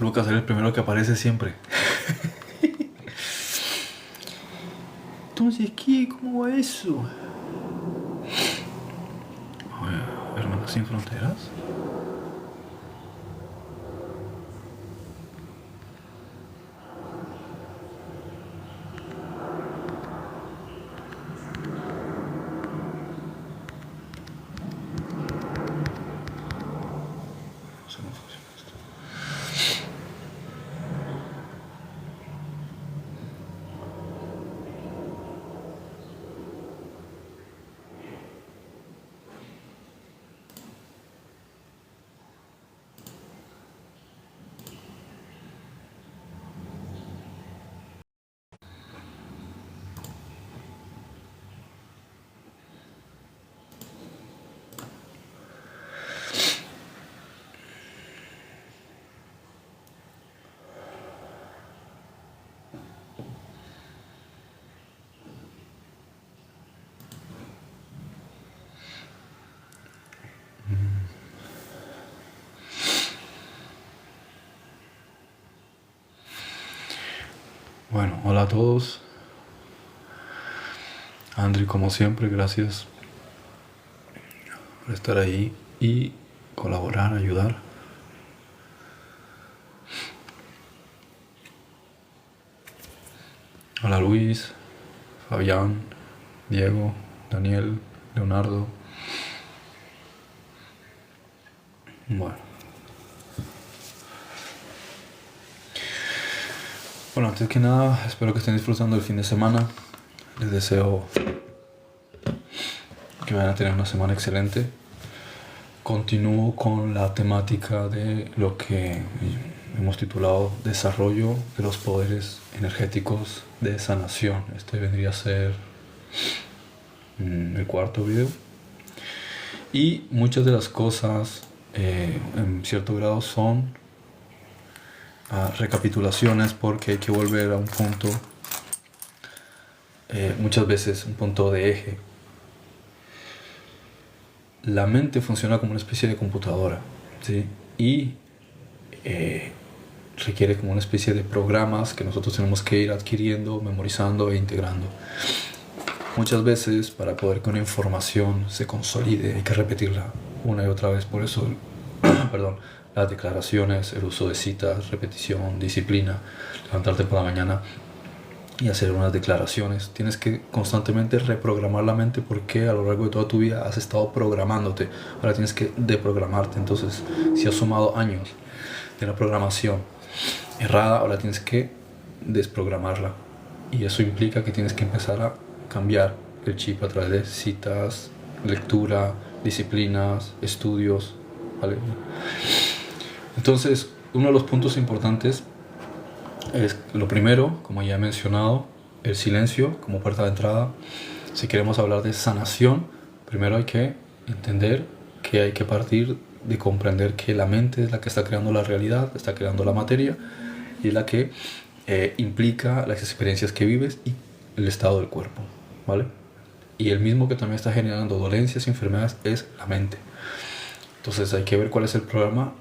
Tuvo que ser el primero que aparece siempre. Entonces, ¿qué? ¿Cómo va eso? Hermanas sin fronteras. No sé cómo funciona esto. Bueno, hola a todos. Andri, como siempre, gracias por estar ahí y colaborar, ayudar. Hola Luis, Fabián, Diego, Daniel, Leonardo. Bueno, antes que nada, espero que estén disfrutando el fin de semana. Les deseo que vayan a tener una semana excelente. Continúo con la temática de lo que hemos titulado Desarrollo de los poderes energéticos de sanación. Este vendría a ser el cuarto video. Y muchas de las cosas en cierto grado son recapitulaciones, porque hay que volver a un punto, muchas veces un punto de eje. La mente funciona como una especie de computadora, ¿sí? Y requiere como una especie de programas que nosotros tenemos que ir adquiriendo, memorizando e integrando. Muchas veces, para poder que una información se consolide, hay que repetirla una y otra vez. Por eso perdón, las declaraciones, el uso de citas, repetición, disciplina, levantarte por la mañana y hacer unas declaraciones. Tienes que constantemente reprogramar la mente, porque a lo largo de toda tu vida has estado programándote. Ahora tienes que deprogramarte. Entonces, si has sumado años de la programación errada, ahora tienes que desprogramarla. Y eso implica que tienes que empezar a cambiar el chip a través de citas, lectura, disciplinas, estudios, ¿vale? Entonces, uno de los puntos importantes es, lo primero, como ya he mencionado, el silencio como puerta de entrada. Si queremos hablar de sanación, primero hay que entender que hay que partir de comprender que la mente es la que está creando la realidad, está creando la materia, y es la que implica las experiencias que vives y el estado del cuerpo, ¿vale? Y el mismo que también está generando dolencias y enfermedades es la mente. Entonces hay que ver cuál es el programa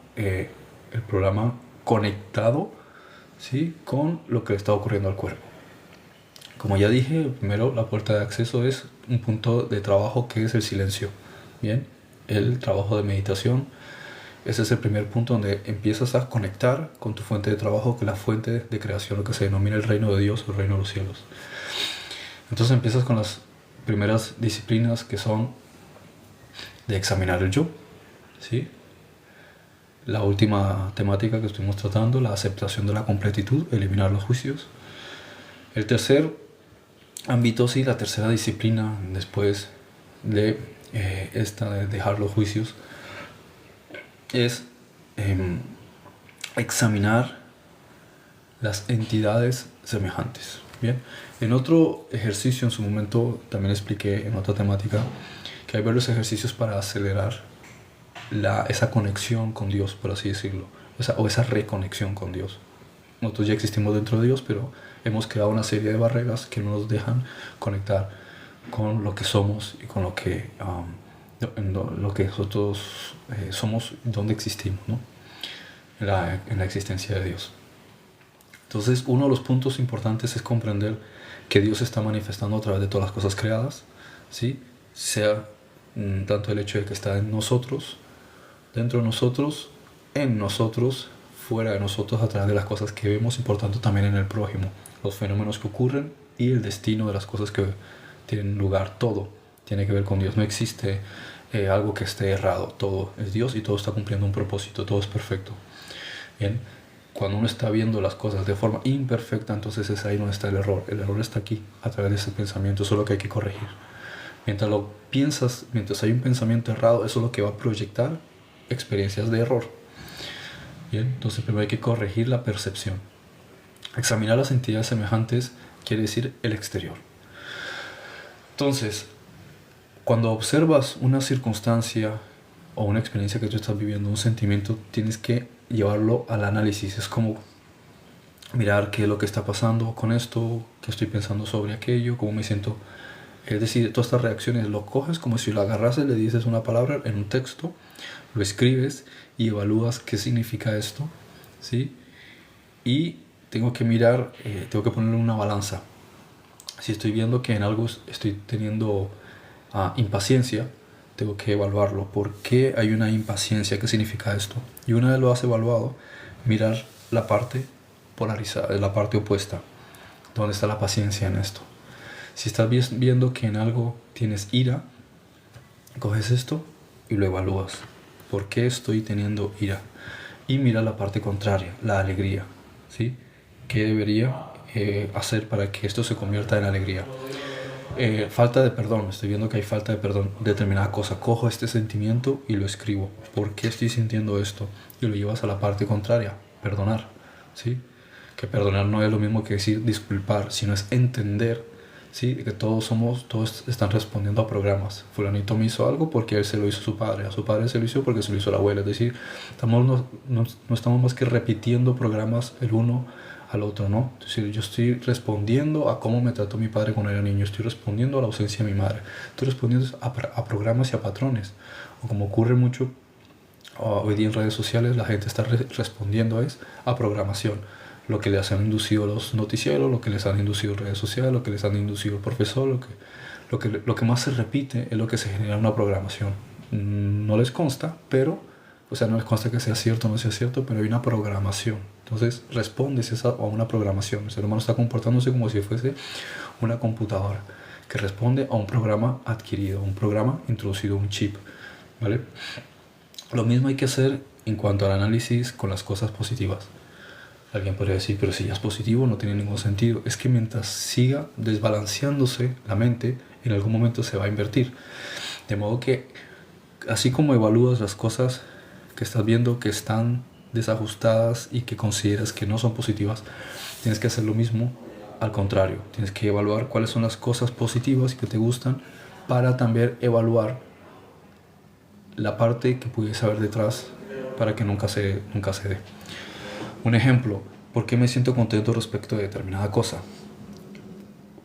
conectado, ¿sí?, con lo que le está ocurriendo al cuerpo. Como ya dije, primero la puerta de acceso es un punto de trabajo que es el silencio. Bien, el trabajo de meditación. Ese es el primer punto donde empiezas a conectar con tu fuente de trabajo, que es la fuente de creación, lo que se denomina el reino de Dios o el reino de los cielos. Entonces empiezas con las primeras disciplinas, que son de examinar el yo, ¿sí? La última temática que estuvimos tratando, la aceptación de la completitud, eliminar los juicios. El tercer ámbito, sí, la tercera disciplina después de esta de dejar los juicios, es examinar las entidades semejantes. Bien, en otro ejercicio en su momento también expliqué, en otra temática, que hay varios ejercicios para acelerar esa conexión con Dios, por así decirlo, o esa reconexión con Dios. Nosotros ya existimos dentro de Dios, pero hemos creado una serie de barreras que no nos dejan conectar con lo que somos y con lo que nosotros somos, donde existimos, ¿no? en la existencia de Dios. Entonces, uno de los puntos importantes es comprender que Dios se está manifestando a través de todas las cosas creadas, ¿sí? Sea tanto el hecho de que está en nosotros, dentro de nosotros, en nosotros, fuera de nosotros, a través de las cosas que vemos y por tanto también en el prójimo, los fenómenos que ocurren y el destino de las cosas que tienen lugar. Todo tiene que ver con Dios. No existe algo que esté errado. Todo es Dios y todo está cumpliendo un propósito. Todo es perfecto. Bien, cuando uno está viendo las cosas de forma imperfecta, entonces es ahí donde está el error. El error está aquí, a través de ese pensamiento. Eso es lo que hay que corregir. Mientras lo piensas, mientras hay un pensamiento errado, eso es lo que va a proyectar experiencias de error. Bien, entonces primero hay que corregir la percepción. Examinar las entidades semejantes quiere decir el exterior. Entonces, cuando observas una circunstancia o una experiencia que tú estás viviendo, un sentimiento, tienes que llevarlo al análisis. Es como mirar qué es lo que está pasando con esto, qué estoy pensando sobre aquello, cómo me siento. Es decir, todas estas reacciones lo coges como si lo agarrases, le dices una palabra en un texto, lo escribes y evalúas qué significa esto, ¿sí? Y tengo que mirar, tengo que ponerle una balanza. Si estoy viendo que en algo estoy teniendo impaciencia, tengo que evaluarlo. ¿Por qué hay una impaciencia? ¿Qué significa esto? Y una vez lo has evaluado, mirar la parte polarizada, la parte opuesta. ¿Dónde está la paciencia en esto? Si estás viendo que en algo tienes ira, coges esto y lo evalúas. ¿Por qué estoy teniendo ira? Y mira la parte contraria, la alegría, ¿sí? ¿Qué debería hacer para que esto se convierta en alegría? Falta de perdón, estoy viendo que hay falta de perdón, determinada cosa, cojo este sentimiento y lo escribo. ¿Por qué estoy sintiendo esto? Y lo llevas a la parte contraria, perdonar, ¿sí? Que perdonar no es lo mismo que decir disculpar, sino es entender, ¿sí? Que todos están respondiendo a programas. Fulanito me hizo algo porque él se lo hizo a su padre se lo hizo porque se lo hizo la abuela. Es decir, no estamos más que repitiendo programas el uno al otro, ¿no? Es decir, yo estoy respondiendo a cómo me trató mi padre cuando era niño, estoy respondiendo a la ausencia de mi madre, estoy respondiendo a programas y a patrones. O como ocurre mucho hoy día en redes sociales, la gente está respondiendo a programación. Lo que les han inducido los noticieros, lo que les han inducido redes sociales, lo que les han inducido el profesor, lo que más se repite es lo que se genera en una programación. No les consta, pero, o sea, no les consta que sea cierto o no sea cierto, pero hay una programación. Entonces respondes a una programación. El ser humano está comportándose como si fuese una computadora que responde a un programa adquirido, un programa introducido, un chip, ¿vale? Lo mismo hay que hacer en cuanto al análisis con las cosas positivas. Alguien podría decir, pero si ya es positivo no tiene ningún sentido. Es que mientras siga desbalanceándose la mente, en algún momento se va a invertir. De modo que, así como evalúas las cosas que estás viendo que están desajustadas y que consideras que no son positivas, tienes que hacer lo mismo al contrario. Tienes que evaluar cuáles son las cosas positivas que te gustan para también evaluar la parte que pudiese haber detrás para que nunca se dé. Un ejemplo, ¿por qué me siento contento respecto de determinada cosa?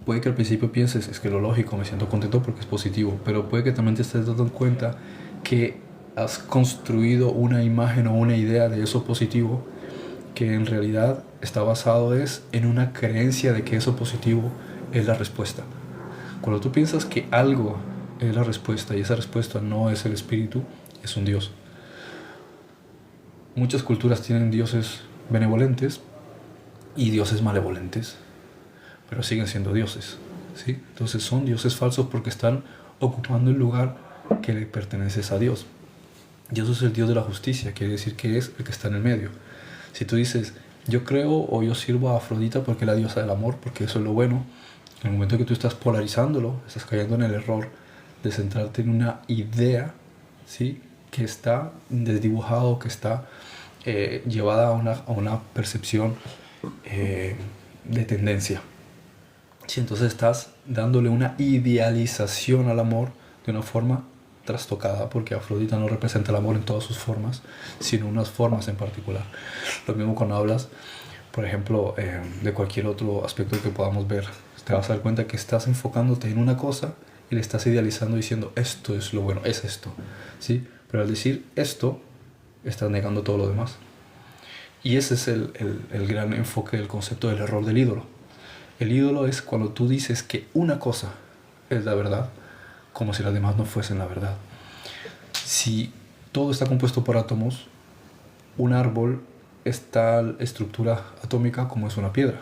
Puede que al principio pienses, es que lo lógico, me siento contento porque es positivo, pero puede que también te estés dando cuenta que has construido una imagen o una idea de eso positivo que en realidad está basado en una creencia de que eso positivo es la respuesta. Cuando tú piensas que algo es la respuesta y esa respuesta no es el espíritu, es un dios. Muchas culturas tienen dioses benevolentes y dioses malevolentes, pero siguen siendo dioses, ¿sí? Entonces son dioses falsos porque están ocupando el lugar que le pertenece a Dios. Dios es el Dios de la justicia, quiere decir que es el que está en el medio. Si tú dices, yo creo o yo sirvo a Afrodita porque es la diosa del amor, porque eso es lo bueno, en el momento que tú estás polarizándolo, estás cayendo en el error de centrarte en una idea, ¿sí? Que está desdibujado, que está llevada a una percepción de tendencia. Sí, entonces estás dándole una idealización al amor de una forma trastocada, porque Afrodita no representa el amor en todas sus formas, sino unas formas en particular. Lo mismo cuando hablas, por ejemplo, de cualquier otro aspecto que podamos ver, te vas a dar cuenta que estás enfocándote en una cosa y le estás idealizando diciendo esto es lo bueno, es esto, ¿sí? Pero al decir esto, estás negando todo lo demás. Y ese es el gran enfoque del concepto del error del ídolo. El ídolo es cuando tú dices que una cosa es la verdad, como si las demás no fuesen la verdad. Si todo está compuesto por átomos, un árbol es tal estructura atómica como es una piedra.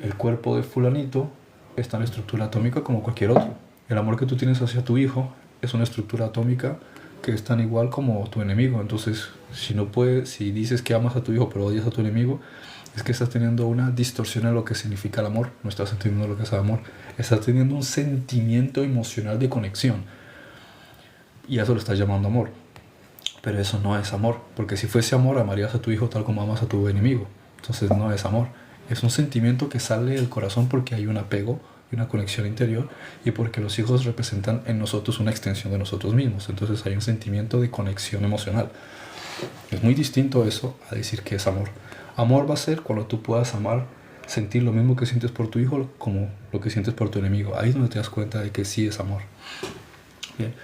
El cuerpo de fulanito es tan estructura atómica como cualquier otro. El amor que tú tienes hacia tu hijo es una estructura atómica que es tan igual como tu enemigo. Entonces, si dices que amas a tu hijo pero odias a tu enemigo, es que estás teniendo una distorsión en lo que significa el amor. No estás entendiendo lo que es el amor. Estás teniendo un sentimiento emocional de conexión. Y a eso lo estás llamando amor. Pero eso no es amor. Porque si fuese amor, amarías a tu hijo tal como amas a tu enemigo. Entonces no es amor. Es un sentimiento que sale del corazón porque hay un apego y una conexión interior, y porque los hijos representan en nosotros una extensión de nosotros mismos. Entonces hay un sentimiento de conexión emocional. Es muy distinto eso a decir que es amor. Amor va a ser cuando tú puedas amar, sentir lo mismo que sientes por tu hijo como lo que sientes por tu enemigo. Ahí es donde te das cuenta de que sí es amor. Bien.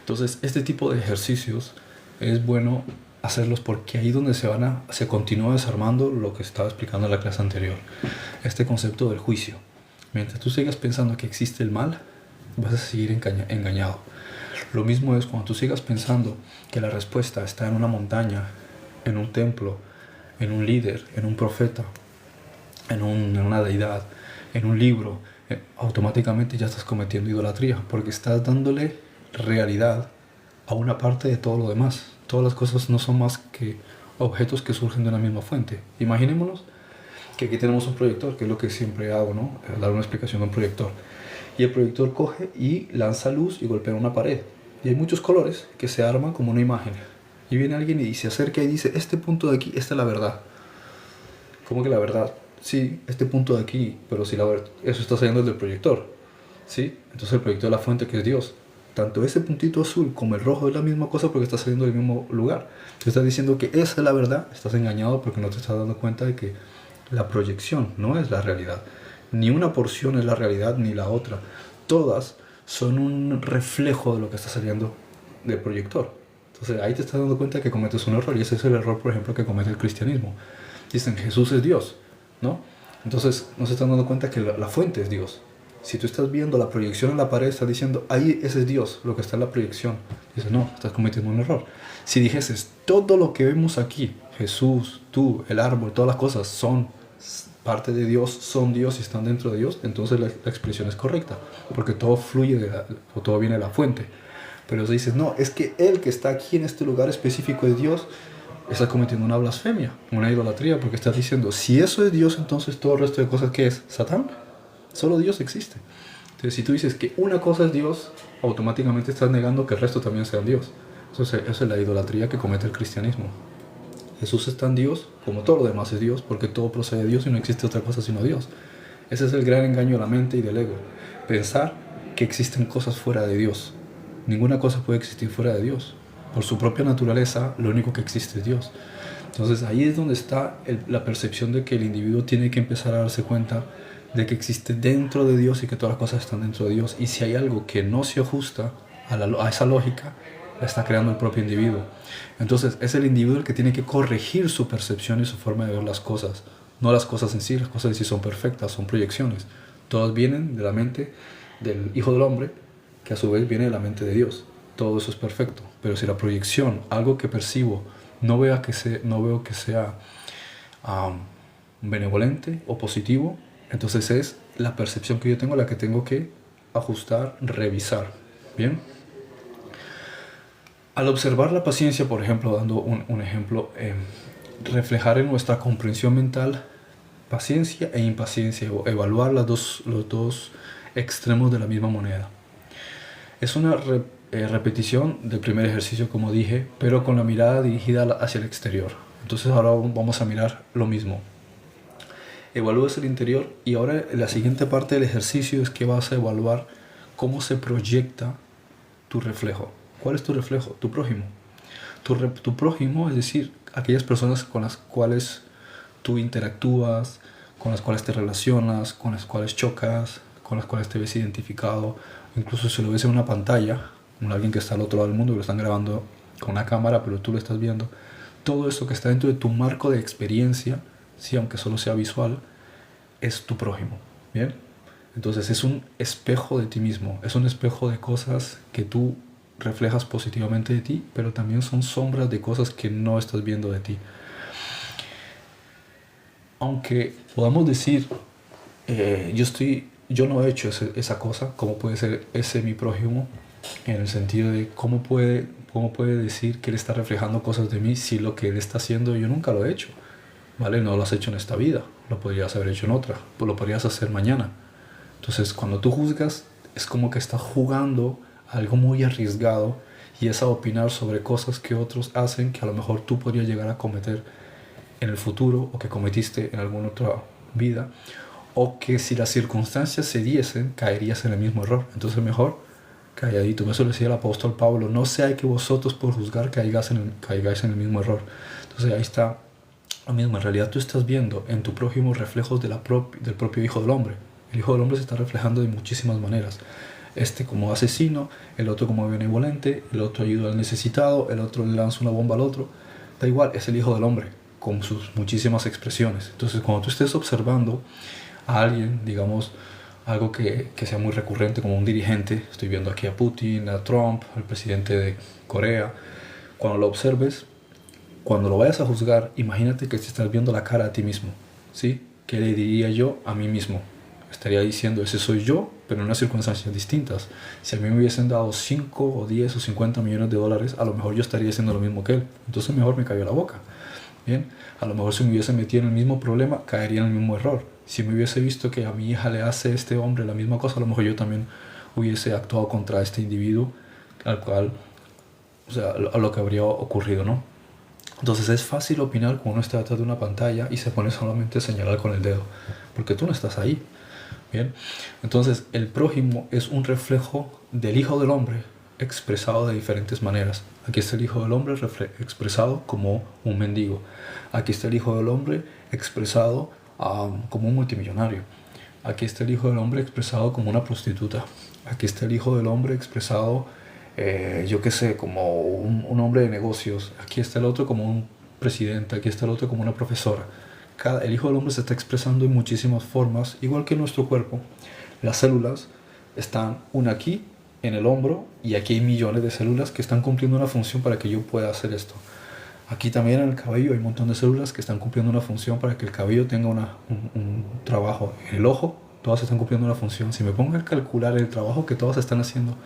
Entonces este tipo de ejercicios es bueno hacerlos porque ahí es donde se continúa desarmando lo que estaba explicando en la clase anterior. Este concepto del juicio. Mientras tú sigas pensando que existe el mal, vas a seguir engañado. Lo mismo es cuando tú sigas pensando que la respuesta está en una montaña, en un templo, en un líder, en un profeta, en una deidad, en un libro, automáticamente ya estás cometiendo idolatría, porque estás dándole realidad a una parte de todo lo demás. Todas las cosas no son más que objetos que surgen de una misma fuente. Imaginémonos que aquí tenemos un proyector, que es lo que siempre hago, ¿no? Dar una explicación de un proyector. Y el proyector coge y lanza luz y golpea una pared. Y hay muchos colores que se arman como una imagen. Y viene alguien y se acerca y dice, este punto de aquí, esta es la verdad. ¿Cómo que la verdad? Sí, este punto de aquí, pero si eso está saliendo del proyector. ¿Sí? Entonces el proyector es la fuente, que es Dios. Tanto ese puntito azul como el rojo es la misma cosa porque está saliendo del mismo lugar. Tú estás diciendo que esa es la verdad, estás engañado porque no te estás dando cuenta de que la proyección no es la realidad. Ni una porción es la realidad ni la otra. Todas son un reflejo de lo que está saliendo del proyector. Entonces ahí te estás dando cuenta de que cometes un error, y ese es el error, por ejemplo, que comete el cristianismo. Dicen Jesús es Dios, ¿no? Entonces no se están dando cuenta que la fuente es Dios. Si tú estás viendo la proyección en la pared, estás diciendo, ahí ese es Dios, lo que está en la proyección. Dices, no, estás cometiendo un error. Si dijeses, todo lo que vemos aquí, Jesús, tú, el árbol, todas las cosas son parte de Dios, son Dios y están dentro de Dios, entonces la expresión es correcta, porque todo fluye o todo viene de la fuente. Pero si dices, no, es que el que está aquí en este lugar específico es Dios, estás cometiendo una blasfemia, una idolatría, porque estás diciendo, si eso es Dios, entonces todo el resto de cosas, ¿qué es? ¿Satán? Solo Dios existe. Entonces, si tú dices que una cosa es Dios, automáticamente estás negando que el resto también sea Dios. Entonces, esa es la idolatría que comete el cristianismo. Jesús es tan Dios como todo lo demás es Dios, porque todo procede de Dios y no existe otra cosa sino Dios. Ese es el gran engaño de la mente y del ego. Pensar que existen cosas fuera de Dios. Ninguna cosa puede existir fuera de Dios. Por su propia naturaleza, lo único que existe es Dios. Entonces ahí es donde está la percepción de que el individuo tiene que empezar a darse cuenta de que existe dentro de Dios y que todas las cosas están dentro de Dios. Y si hay algo que no se ajusta a esa lógica, la está creando el propio individuo. Entonces es el individuo el que tiene que corregir su percepción y su forma de ver las cosas. No las cosas en sí, las cosas en sí son perfectas, son proyecciones. Todas vienen de la mente del Hijo del Hombre, que a su vez viene de la mente de Dios. Todo eso es perfecto. Pero si la proyección, algo que percibo, no veo que sea benevolente o positivo, entonces es la percepción que yo tengo la que tengo que ajustar, revisar. ¿Bien? Al observar la paciencia, por ejemplo, dando un ejemplo, reflejar en nuestra comprensión mental paciencia e impaciencia, o evaluar los dos extremos de la misma moneda. Es una repetición del primer ejercicio, como dije, pero con la mirada dirigida hacia el exterior. Entonces ahora vamos a mirar lo mismo. Evalúas el interior, y ahora la siguiente parte del ejercicio es que vas a evaluar cómo se proyecta tu reflejo. ¿Cuál es tu reflejo? Tu prójimo. Tu prójimo, es decir, aquellas personas con las cuales tú interactúas, con las cuales te relacionas, con las cuales chocas, con las cuales te ves identificado. Incluso si lo ves en una pantalla, con alguien que está al otro lado del mundo, que lo están grabando con una cámara, pero tú lo estás viendo. todo eso que está dentro de tu marco de experiencia, sí, aunque solo sea visual, es tu prójimo, ¿bien? Entonces es un espejo de ti mismo, es un espejo de cosas que tú reflejas positivamente de ti, pero también son sombras de cosas que no estás viendo de ti. Aunque podamos decir, yo no he hecho esa cosa, ¿cómo puede ser ese mi prójimo? En el sentido de cómo puede decir que él está reflejando cosas de mí si lo que él está haciendo yo nunca lo he hecho, ¿vale? No lo has hecho en esta vida, lo podrías haber hecho en otra, pues lo podrías hacer mañana. Entonces, cuando tú juzgas, es como que estás jugando algo muy arriesgado y es a opinar sobre cosas que otros hacen que a lo mejor tú podrías llegar a cometer en el futuro o que cometiste en alguna otra vida, o que si las circunstancias se diesen, caerías en el mismo error. Entonces, mejor calladito. Eso lo decía el apóstol Pablo: no sea que vosotros por juzgar caigáis en el mismo error. Entonces, ahí está lo mismo. En realidad, tú estás viendo en tu prójimo reflejos del propio Hijo del Hombre. El Hijo del Hombre se está reflejando de muchísimas maneras. Este como asesino, el otro como benevolente, el otro ayuda al necesitado, el otro le lanza una bomba al otro. Da igual, es el Hijo del Hombre, con sus muchísimas expresiones. Entonces, cuando tú estés observando a alguien, digamos, algo que sea muy recurrente, como un dirigente, estoy viendo aquí a Putin, a Trump, al presidente de Corea, cuando lo observes, cuando lo vayas a juzgar, imagínate que te estás viendo la cara a ti mismo, ¿sí? ¿Qué le diría yo a mí mismo? Estaría diciendo: ese soy yo, pero en unas circunstancias distintas. Si a mí me hubiesen dado 5 o 10 o 50 millones de dólares, a lo mejor yo estaría haciendo lo mismo que él. Entonces mejor me cayó la boca. Bien, a lo mejor si me hubiese metido en el mismo problema, caería en el mismo error. Si me hubiese visto que a mi hija le hace este hombre la misma cosa, a lo mejor yo también hubiese actuado contra este individuo, al cual, o sea, a lo que habría ocurrido, ¿no? Entonces es fácil opinar cuando uno está detrás de una pantalla y se pone solamente a señalar con el dedo, porque tú no estás ahí. Bien, entonces el prójimo es un reflejo del Hijo del Hombre expresado de diferentes maneras. Aquí está el Hijo del Hombre expresado como un mendigo. Aquí está el Hijo del Hombre expresado como un multimillonario. Aquí está el Hijo del Hombre expresado como una prostituta. Aquí está el Hijo del Hombre expresado, yo qué sé, como un hombre de negocios. Aquí está el otro como un presidente. Aquí está el otro como una profesora. El Hijo del Hombre se está expresando en muchísimas formas, igual que nuestro cuerpo. Las células están una aquí, en el hombro, y aquí hay millones de células que están cumpliendo una función para que yo pueda hacer esto. Aquí también en el cabello hay un montón de células que están cumpliendo una función para que el cabello tenga un trabajo. En el ojo, todas están cumpliendo una función. Si me pongo a calcular el trabajo que todas están haciendo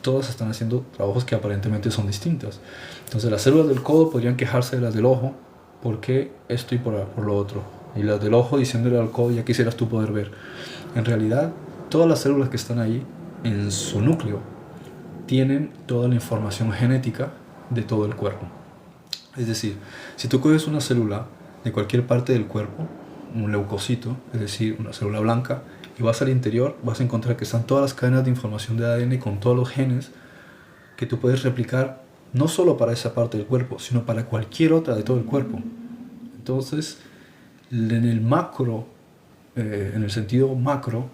trabajos que aparentemente son distintos. Entonces las células del codo podrían quejarse de las del ojo, ¿por qué esto y por lo otro? Y las del ojo diciéndole al codo: ya quisieras tú poder ver. En realidad, todas las células que están ahí, en su núcleo, tienen toda la información genética de todo el cuerpo. Es decir, si tú coges una célula de cualquier parte del cuerpo, un leucocito, es decir, una célula blanca, y vas al interior, vas a encontrar que están todas las cadenas de información de ADN con todos los genes que tú puedes replicar, no solo para esa parte del cuerpo, sino para cualquier otra de todo el cuerpo. Entonces, en el macro, en el sentido macro,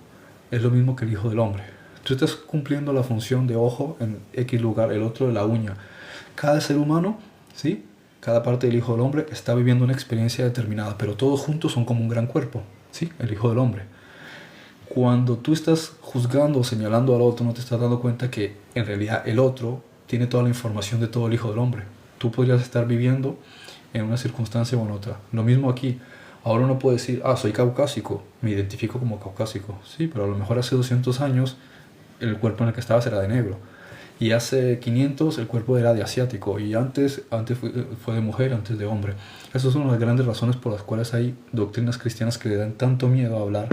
es lo mismo que el Hijo del Hombre. Tú estás cumpliendo la función de ojo en X lugar, el otro de la uña. Cada ser humano, ¿sí?, cada parte del Hijo del Hombre está viviendo una experiencia determinada, pero todos juntos son como un gran cuerpo, ¿sí?, el Hijo del Hombre. Cuando tú estás juzgando o señalando al otro, no te estás dando cuenta que en realidad el otro tiene toda la información de todo el Hijo del Hombre. Tú podrías estar viviendo en una circunstancia o en otra. Lo mismo aquí. Ahora uno puede decir: soy caucásico, me identifico como caucásico. Sí, pero a lo mejor hace 200 años el cuerpo en el que estabas era de negro. Y hace 500 el cuerpo era de asiático. Y antes fue de mujer, antes de hombre. Esas son las grandes razones por las cuales hay doctrinas cristianas que le dan tanto miedo a hablar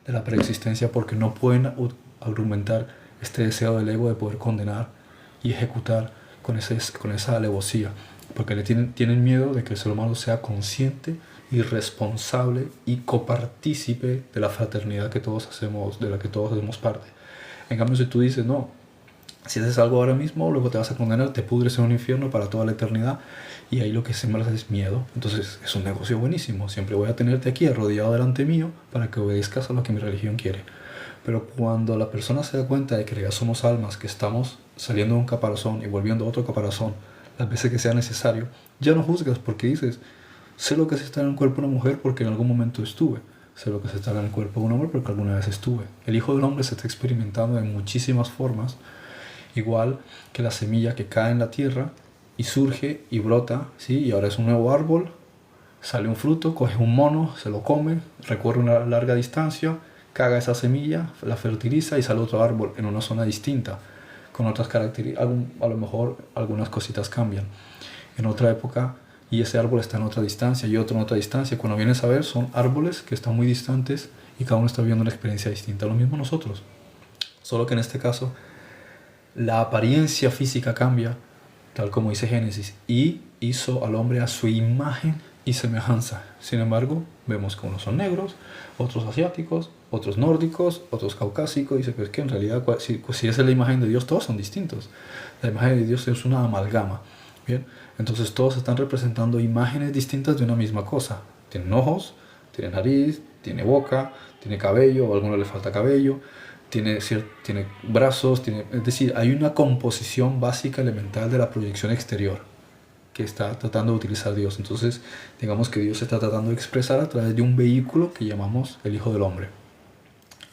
de la preexistencia, porque no pueden argumentar este deseo del ego de poder condenar y ejecutar con esa alevosía, porque tienen miedo de que el ser humano sea consciente y responsable y copartícipe de la fraternidad que todos hacemos, de la que todos hacemos parte. En cambio, si tú dices: no, si haces algo ahora mismo, luego te vas a condenar, te pudres en un infierno para toda la eternidad, y ahí lo que sembras es miedo. Entonces es un negocio buenísimo. Siempre voy a tenerte aquí arrodillado delante mío para que obedezcas a lo que mi religión quiere. Pero cuando la persona se da cuenta de que ya somos almas que estamos saliendo de un caparazón y volviendo a otro caparazón, las veces que sea necesario. Ya no juzgas porque dices, sé lo que es estar en el cuerpo de una mujer porque en algún momento estuve. Sé lo que es estar en el cuerpo de un hombre porque alguna vez estuve. El Hijo del Hombre se está experimentando de muchísimas formas, igual que la semilla que cae en la tierra y surge y brota, ¿sí? Y ahora es un nuevo árbol, sale un fruto, coge un mono, se lo come, recorre una larga distancia, caga esa semilla, la fertiliza y sale otro árbol en una zona distinta, con otras características, a lo mejor algunas cositas cambian. En otra época, y ese árbol está en otra distancia y otro en otra distancia. Cuando vienes a ver, son árboles que están muy distantes y cada uno está viviendo una experiencia distinta. Lo mismo nosotros, solo que en este caso la apariencia física cambia, tal como dice Génesis, y hizo al hombre a su imagen y semejanza. Sin embargo, vemos que unos son negros, otros asiáticos, otros nórdicos, otros caucásicos. Dice, pero es que en realidad, si esa es la imagen de Dios, todos son distintos. La imagen de Dios es una amalgama. Bien, entonces todos están representando imágenes distintas de una misma cosa. Tienen ojos, tiene nariz, tiene boca, tiene cabello, o a alguno le falta cabello, tiene brazos, es decir, hay una composición básica elemental de la proyección exterior que está tratando de utilizar Dios. Entonces, digamos que Dios se está tratando de expresar a través de un vehículo que llamamos el Hijo del Hombre.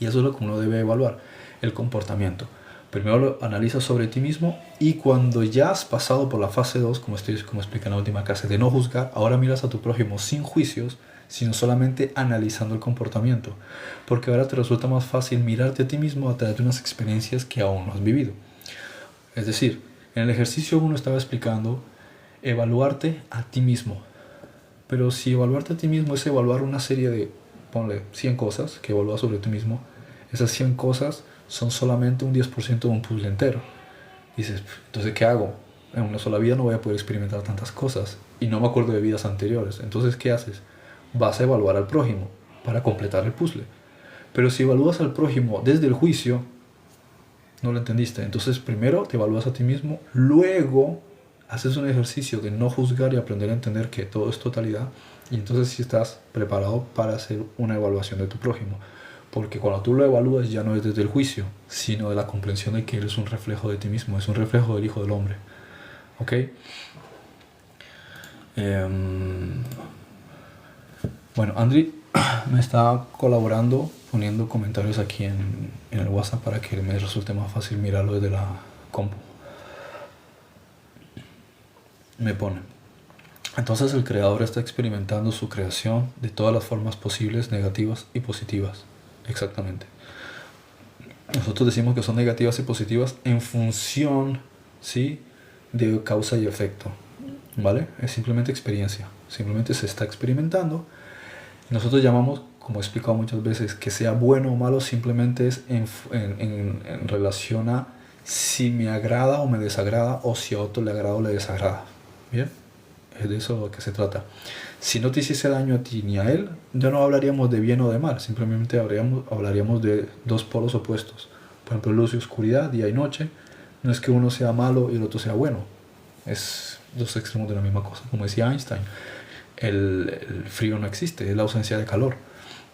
Y eso es lo que uno debe evaluar, el comportamiento. Primero lo analizas sobre ti mismo y cuando ya has pasado por la fase 2, como expliqué en la última clase, de no juzgar, ahora miras a tu prójimo sin juicios, sino solamente analizando el comportamiento. Porque ahora te resulta más fácil mirarte a ti mismo a través de unas experiencias que aún no has vivido. Es decir, en el ejercicio 1 estaba explicando evaluarte a ti mismo. Pero si evaluarte a ti mismo es evaluar una serie de, ponle, 100 cosas que evalúas sobre ti mismo, esas 100 cosas son solamente un 10% de un puzzle entero. Dices, entonces, ¿qué hago? En una sola vida no voy a poder experimentar tantas cosas y no me acuerdo de vidas anteriores. Entonces, ¿qué haces? Vas a evaluar al prójimo para completar el puzzle. Pero si evalúas al prójimo desde el juicio, no lo entendiste. Entonces, primero te evalúas a ti mismo, luego haces un ejercicio de no juzgar y aprender a entender que todo es totalidad. Y entonces sí estás preparado para hacer una evaluación de tu prójimo. Porque cuando tú lo evalúas ya no es desde el juicio, sino de la comprensión de que eres un reflejo de ti mismo, es un reflejo del Hijo del Hombre. ¿Ok? Bueno, Andri me está colaborando poniendo comentarios aquí en el WhatsApp para que me resulte más fácil mirarlo desde la compu. Me pone: entonces el creador está experimentando su creación de todas las formas posibles, negativas y positivas. Exactamente. Nosotros decimos que son negativas y positivas en función, ¿sí?, de causa y efecto, ¿vale? Es simplemente experiencia, simplemente se está experimentando. Nosotros llamamos, como he explicado muchas veces, que sea bueno o malo simplemente es en relación a si me agrada o me desagrada, o si a otro le agrada o le desagrada. ¿Bien? Es de eso lo que se trata. Si no te hiciese daño a ti ni a él, ya no hablaríamos de bien o de mal, simplemente hablaríamos de dos polos opuestos. Por ejemplo, luz y oscuridad, día y noche. No es que uno sea malo y el otro sea bueno. Es dos extremos de la misma cosa. Como decía Einstein, el frío no existe, es la ausencia de calor.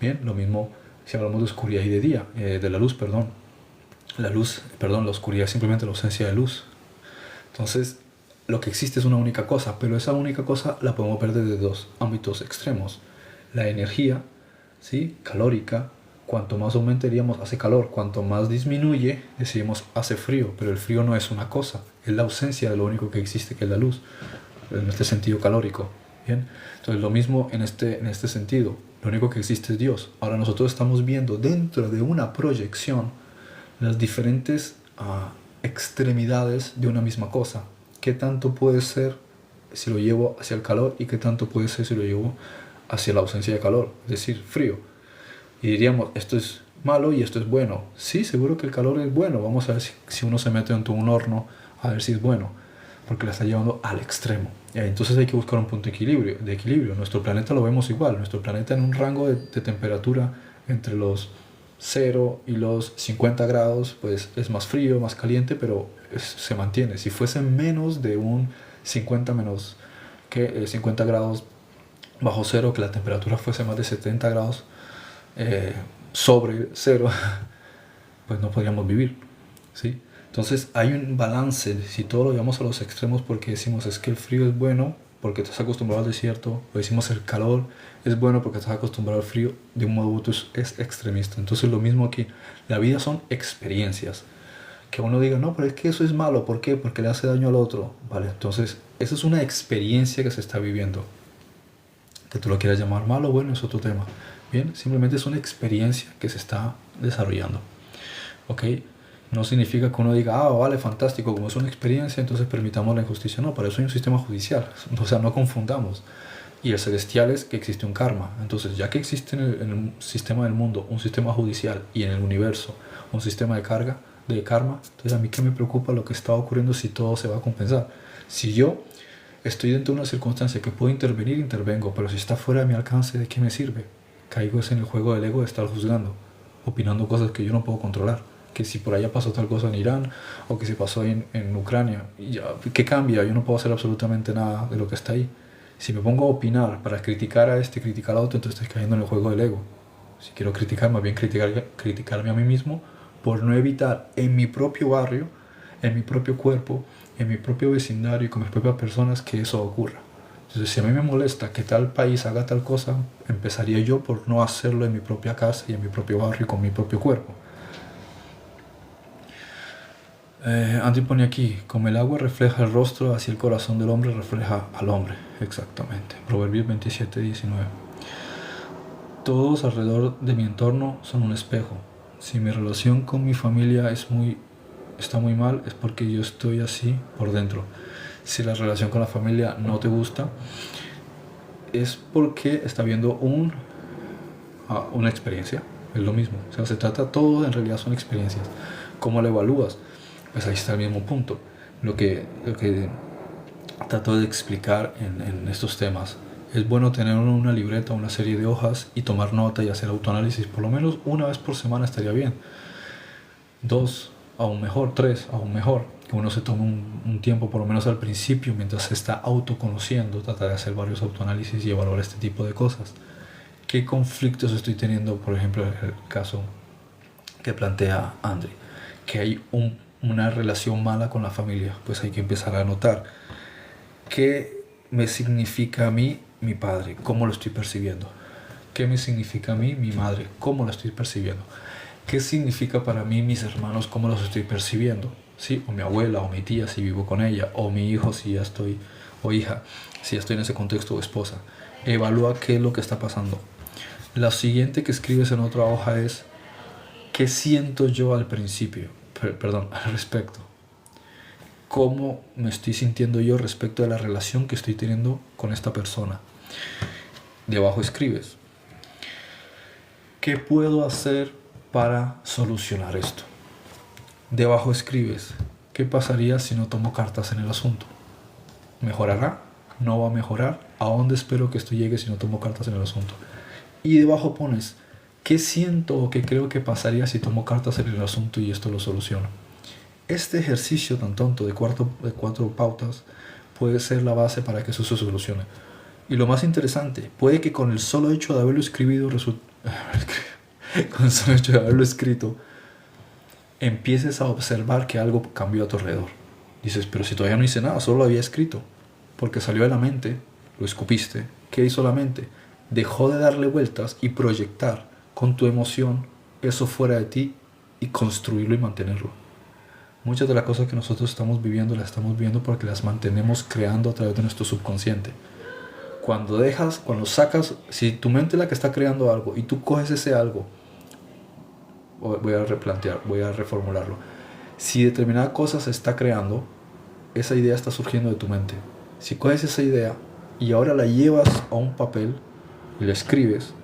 Bien, lo mismo si hablamos de oscuridad y de día, de la luz, perdón. La oscuridad es simplemente la ausencia de luz. Entonces, lo que existe es una única cosa, pero esa única cosa la podemos ver desde dos ámbitos extremos. La energía, ¿sí?, calórica, cuanto más aumentaríamos hace calor, cuanto más disminuye, decimos hace frío, pero el frío no es una cosa, es la ausencia de lo único que existe, que es la luz, en este sentido calórico. ¿Bien? Entonces lo mismo en este sentido, lo único que existe es Dios. Ahora nosotros estamos viendo dentro de una proyección las diferentes extremidades de una misma cosa. ¿Qué tanto puede ser si lo llevo hacia el calor y qué tanto puede ser si lo llevo hacia la ausencia de calor, es decir, frío? Y diríamos, esto es malo y esto es bueno. Sí, seguro que el calor es bueno. Vamos a ver si uno se mete dentro de un horno a ver si es bueno, porque la está llevando al extremo. Entonces hay que buscar un punto de equilibrio. Nuestro planeta lo vemos igual. Nuestro planeta en un rango de temperatura entre los 0 y los 50 grados, pues es más frío, más caliente, pero se mantiene. Si fuese menos de un 50 grados bajo cero, que la temperatura fuese más de 70 grados sobre cero, pues no podríamos vivir, ¿sí? Entonces hay un balance, si todo lo llevamos a los extremos porque decimos es que el frío es bueno porque estás acostumbrado al desierto, o decimos el calor es bueno porque estás acostumbrado al frío, de un modo u otro es extremista. Entonces lo mismo aquí, la vida son experiencias. Que uno diga, no, pero es que eso es malo, ¿por qué? Porque le hace daño al otro. Vale, entonces esa es una experiencia que se está viviendo. Que tú lo quieras llamar malo, bueno, es otro tema. Bien, simplemente es una experiencia que se está desarrollando. ¿Ok? No significa que uno diga, ah, vale, fantástico, como es una experiencia, entonces permitamos la injusticia. No, para eso hay un sistema judicial. O sea, no confundamos. Y el celestial es que existe un karma. Entonces, ya que existe en el sistema del mundo un sistema judicial y en el universo un sistema de carga, de karma, entonces a mí qué me preocupa lo que está ocurriendo si todo se va a compensar. Si yo estoy dentro de una circunstancia que puedo intervenir, intervengo, pero si está fuera de mi alcance, ¿de qué me sirve? Caigo en el juego del ego de estar juzgando, opinando cosas que yo no puedo controlar. Que si por allá pasó tal cosa en Irán, o que si pasó en Ucrania, y ya, ¿qué cambia? Yo no puedo hacer absolutamente nada de lo que está ahí. Si me pongo a opinar para criticar a este, criticar a otro, entonces estoy cayendo en el juego del ego. Si quiero criticar, más bien criticarme a mí mismo por no evitar en mi propio barrio, en mi propio cuerpo, en mi propio vecindario y con mis propias personas que eso ocurra. Entonces, si a mí me molesta que tal país haga tal cosa, empezaría yo por no hacerlo en mi propia casa y en mi propio barrio y con mi propio cuerpo. Andy pone aquí, como el agua refleja el rostro, así el corazón del hombre refleja al hombre. Exactamente. Proverbios 27:19. Todos alrededor de mi entorno son un espejo. Si mi relación con mi familia está muy mal, es porque yo estoy así por dentro. Si la relación con la familia no te gusta, es porque está viendo una experiencia. Es lo mismo. O sea, se trata todo, en realidad son experiencias. ¿Cómo la evalúas? Pues ahí está el mismo punto. Lo que trato de explicar en estos temas. Es bueno tener una libreta, una serie de hojas y tomar nota y hacer autoanálisis. Por lo menos una vez por semana estaría bien. 2, aún mejor. 3, aún mejor. Que uno se tome un tiempo, por lo menos al principio, mientras se está autoconociendo, tratar de hacer varios autoanálisis y evaluar este tipo de cosas. ¿Qué conflictos estoy teniendo? Por ejemplo, el caso que plantea Andri, que hay una relación mala con la familia, pues hay que empezar a notar qué me significa a mí mi padre, cómo lo estoy percibiendo, qué me significa a mí mi madre, cómo lo estoy percibiendo, qué significa para mí mis hermanos, cómo los estoy percibiendo, ¿sí? O mi abuela o mi tía si vivo con ella, o mi hijo si ya estoy, o hija si ya estoy en ese contexto, o esposa. Evalúa qué es lo que está pasando. La siguiente que escribes en otra hoja es qué siento yo al principio, al respecto. Cómo me estoy sintiendo yo respecto de la relación que estoy teniendo con esta persona. Debajo escribes, ¿qué puedo hacer para solucionar esto? Debajo escribes, ¿qué pasaría si no tomo cartas en el asunto? ¿Mejorará? ¿No va a mejorar? ¿A dónde espero que esto llegue si no tomo cartas en el asunto? Y debajo pones, ¿qué siento o qué creo que pasaría si tomo cartas en el asunto y esto lo soluciono? Este ejercicio tan tonto de 4 pautas puede ser la base para que eso se solucione. Y lo más interesante, puede que con el solo hecho de haberlo con el solo hecho de haberlo escrito, empieces a observar que algo cambió a tu alrededor. Dices, pero si todavía no hice nada, solo lo había escrito. Porque salió de la mente, lo escupiste. ¿Qué hizo la mente? Dejó de darle vueltas y proyectar con tu emoción eso fuera de ti y construirlo y mantenerlo. Muchas de las cosas que nosotros estamos viviendo las estamos viviendo porque las mantenemos creando a través de nuestro subconsciente. Cuando sacas, si tu mente es la que está creando algo y tú coges ese algo, voy a reformularlo. Si determinada cosa se está creando, esa idea está surgiendo de tu mente. Si coges esa idea y ahora la llevas a un papel y la escribes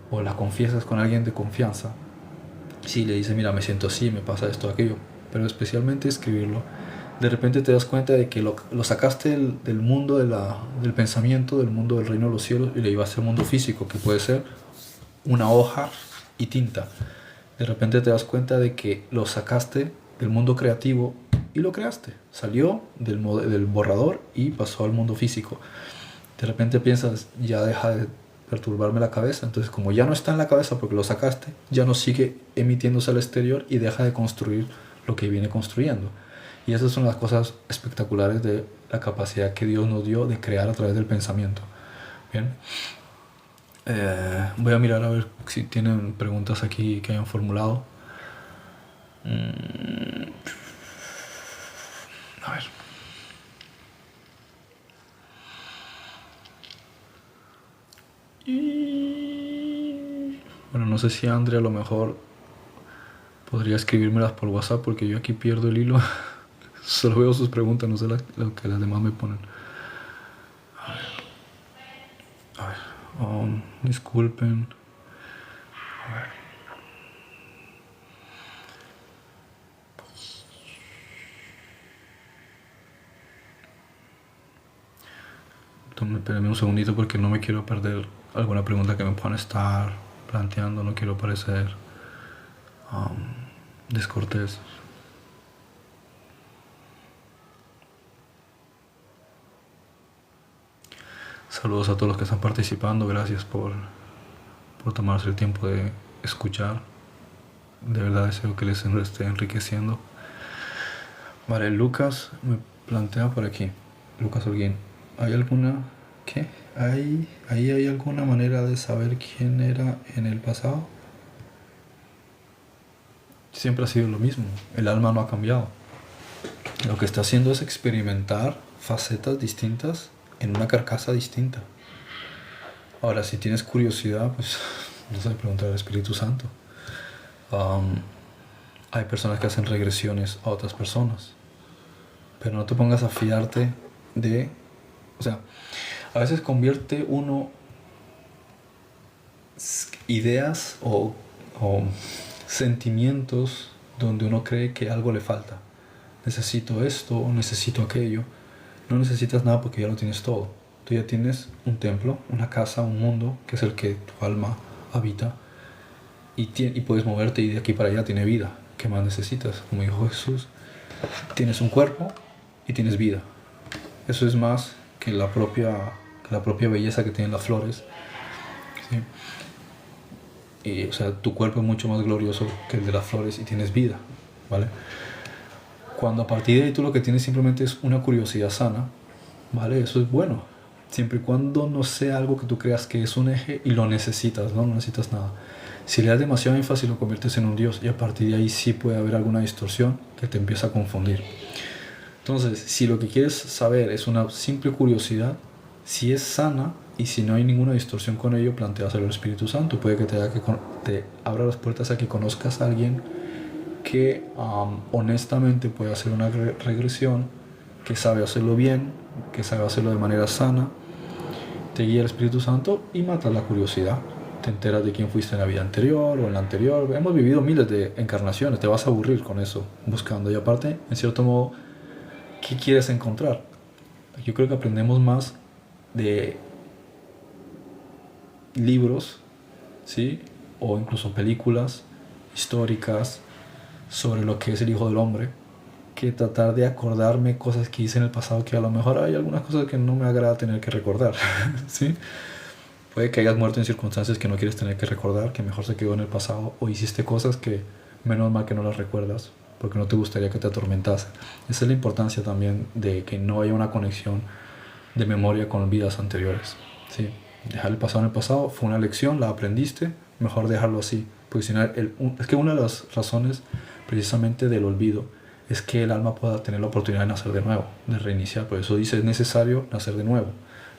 o la confiesas con alguien de confianza, si le dices, mira, me siento así, me pasa esto, aquello, pero especialmente escribirlo, de repente te das cuenta de que lo sacaste del mundo del pensamiento, del mundo del reino de los cielos y le llevaste al mundo físico, que puede ser una hoja y tinta. De repente te das cuenta de que lo sacaste del mundo creativo y lo creaste. Salió del borrador y pasó al mundo físico. De repente piensas, ya deja de perturbarme la cabeza. Entonces, como ya no está en la cabeza porque lo sacaste, ya no sigue emitiéndose al exterior y deja de construir lo que viene construyendo. Y esas son las cosas espectaculares de la capacidad que Dios nos dio de crear a través del pensamiento. Bien. Voy a mirar a ver si tienen preguntas aquí que hayan formulado. A ver. Bueno, no sé si Andrea a lo mejor podría escribírmelas por WhatsApp porque yo aquí pierdo el hilo. Solo veo sus preguntas, no sé lo que las demás me ponen. A ver. Disculpen. A ver. Espérenme un segundito porque no me quiero perder alguna pregunta que me puedan estar planteando. No quiero parecer descortés. Saludos a todos los que están participando. Gracias por tomarse el tiempo de escuchar. De verdad deseo que les esté enriqueciendo. Vale, Lucas me plantea por aquí. Lucas Holguín. ¿Hay alguna... ¿Qué? ¿Ahí hay alguna manera de saber quién era en el pasado? Siempre ha sido lo mismo. El alma no ha cambiado. Lo que está haciendo es experimentar facetas distintas en una carcasa distinta. Ahora, si tienes curiosidad, pues no sé, preguntar al Espíritu Santo. Hay personas que hacen regresiones a otras personas, pero no te pongas a fiarte de... O sea, a veces convierte uno ideas o sentimientos donde uno cree que algo le falta. Necesito esto o necesito aquello. No necesitas nada porque ya lo tienes todo. Tú ya tienes un templo, una casa, un mundo, que es el que tu alma habita. Y puedes moverte y de aquí para allá tiene vida. ¿Qué más necesitas? Como dijo Jesús, tienes un cuerpo y tienes vida. Eso es más que la propia belleza que tienen las flores. ¿Sí? Y, o sea, tu cuerpo es mucho más glorioso que el de las flores y tienes vida, ¿vale? Cuando a partir de ahí tú lo que tienes simplemente es una curiosidad sana, ¿vale? Eso es bueno, siempre y cuando no sea algo que tú creas que es un eje y lo necesitas, ¿no? No necesitas nada. Si le das demasiado énfasis lo conviertes en un Dios y a partir de ahí sí puede haber alguna distorsión que te empieza a confundir. Entonces, si lo que quieres saber es una simple curiosidad, si es sana y si no hay ninguna distorsión con ello, planteáselo al Espíritu Santo. Puede que te abra las puertas a que conozcas a alguien que honestamente puede hacer una regresión, que sabe hacerlo bien, que sabe hacerlo de manera sana. Te guía el Espíritu Santo y matas la curiosidad. Te enteras de quién fuiste en la vida anterior o en la anterior. Hemos vivido miles de encarnaciones, te vas a aburrir con eso, buscando. Y aparte, en cierto modo, ¿qué quieres encontrar? Yo creo que aprendemos más de libros, ¿sí? O incluso películas históricas sobre lo que es el Hijo del Hombre, que tratar de acordarme cosas que hice en el pasado, que a lo mejor hay algunas cosas que no me agrada tener que recordar. ¿Sí? Puede que hayas muerto en circunstancias que no quieres tener que recordar, que mejor se quedó en el pasado, o hiciste cosas que menos mal que no las recuerdas, porque no te gustaría que te atormentasen. Esa es la importancia también de que no haya una conexión de memoria con vidas anteriores. ¿Sí? Dejar el pasado en el pasado fue una lección, la aprendiste, mejor dejarlo así. Porque si no, es que una de las razones precisamente del olvido es que el alma pueda tener la oportunidad de nacer de nuevo, de reiniciar. Por eso dice, es necesario nacer de nuevo.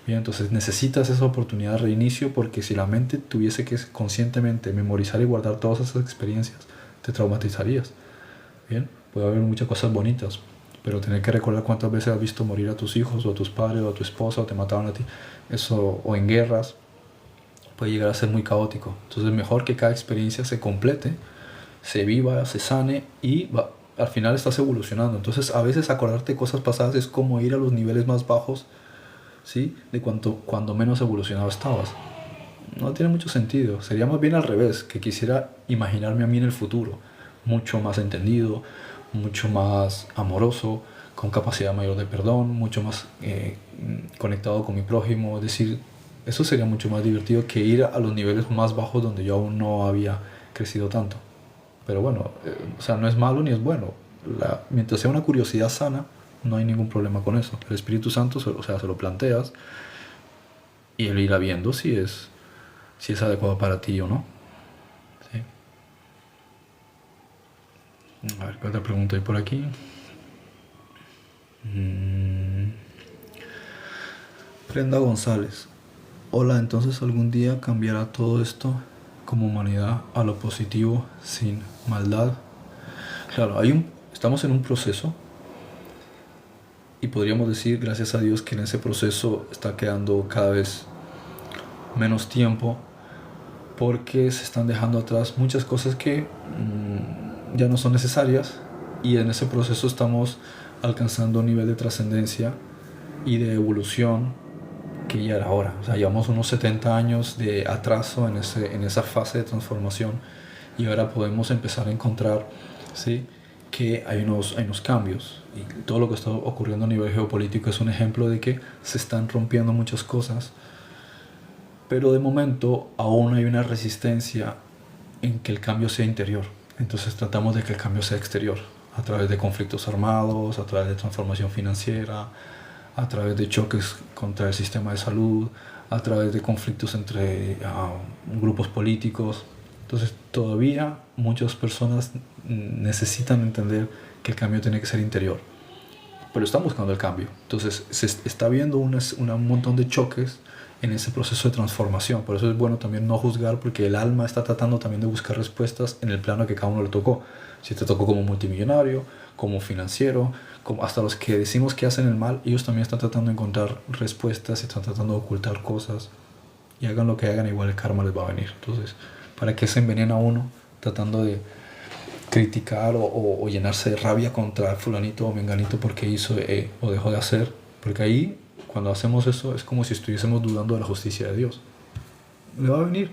Bien, entonces necesitas esa oportunidad de reinicio, porque si la mente tuviese que conscientemente memorizar y guardar todas esas experiencias, te traumatizarías. Bien, puede haber muchas cosas bonitas, pero tener que recordar cuántas veces has visto morir a tus hijos o a tus padres o a tu esposa o te mataron a ti, eso, o en guerras, puede llegar a ser muy caótico. Entonces mejor que cada experiencia se complete, se viva, se sane y al final estás evolucionando. Entonces a veces acordarte de cosas pasadas es como ir a los niveles más bajos, ¿sí? De cuando menos evolucionado estabas. No tiene mucho sentido. Sería más bien al revés, que quisiera imaginarme a mí en el futuro, mucho más entendido, mucho más amoroso, con capacidad mayor de perdón, mucho más conectado con mi prójimo. Es decir, eso sería mucho más divertido que ir a los niveles más bajos donde yo aún no había crecido tanto. Pero bueno, o sea, no es malo ni es bueno. Mientras sea una curiosidad sana, no hay ningún problema con eso. El Espíritu Santo, o sea, se lo planteas y él irá viendo si es adecuado para ti o no. ¿Sí? A ver, ¿qué otra pregunta hay por aquí? Brenda González. Hola, entonces algún día cambiará todo esto como humanidad a lo positivo sin maldad. Claro, estamos en un proceso y podríamos decir, gracias a Dios, que en ese proceso está quedando cada vez menos tiempo porque se están dejando atrás muchas cosas que ya no son necesarias, y en ese proceso estamos alcanzando un nivel de trascendencia y de evolución que ya era hora. O sea, llevamos unos 70 años de atraso en esa fase de transformación, y ahora podemos empezar a encontrar, ¿sí?, que hay unos cambios, y todo lo que está ocurriendo a nivel geopolítico es un ejemplo de que se están rompiendo muchas cosas, pero de momento aún hay una resistencia en que el cambio sea interior. Entonces tratamos de que el cambio sea exterior, a través de conflictos armados, a través de transformación financiera, a través de choques contra el sistema de salud, a través de conflictos entre grupos políticos. Entonces todavía muchas personas necesitan entender que el cambio tiene que ser interior, pero están buscando el cambio. Entonces se está viendo un montón de choques en ese proceso de transformación. Por eso es bueno también no juzgar, porque el alma está tratando también de buscar respuestas en el plano que cada uno le tocó. Si te tocó como multimillonario, como financiero, como hasta los que decimos que hacen el mal, ellos también están tratando de encontrar respuestas, están tratando de ocultar cosas, y hagan lo que hagan, igual el karma les va a venir. Entonces, ¿para qué se envenena uno tratando de criticar o llenarse de rabia contra fulanito o menganito porque hizo o dejó de hacer? Porque ahí, cuando hacemos eso, es como si estuviésemos dudando de la justicia de Dios. Le va a venir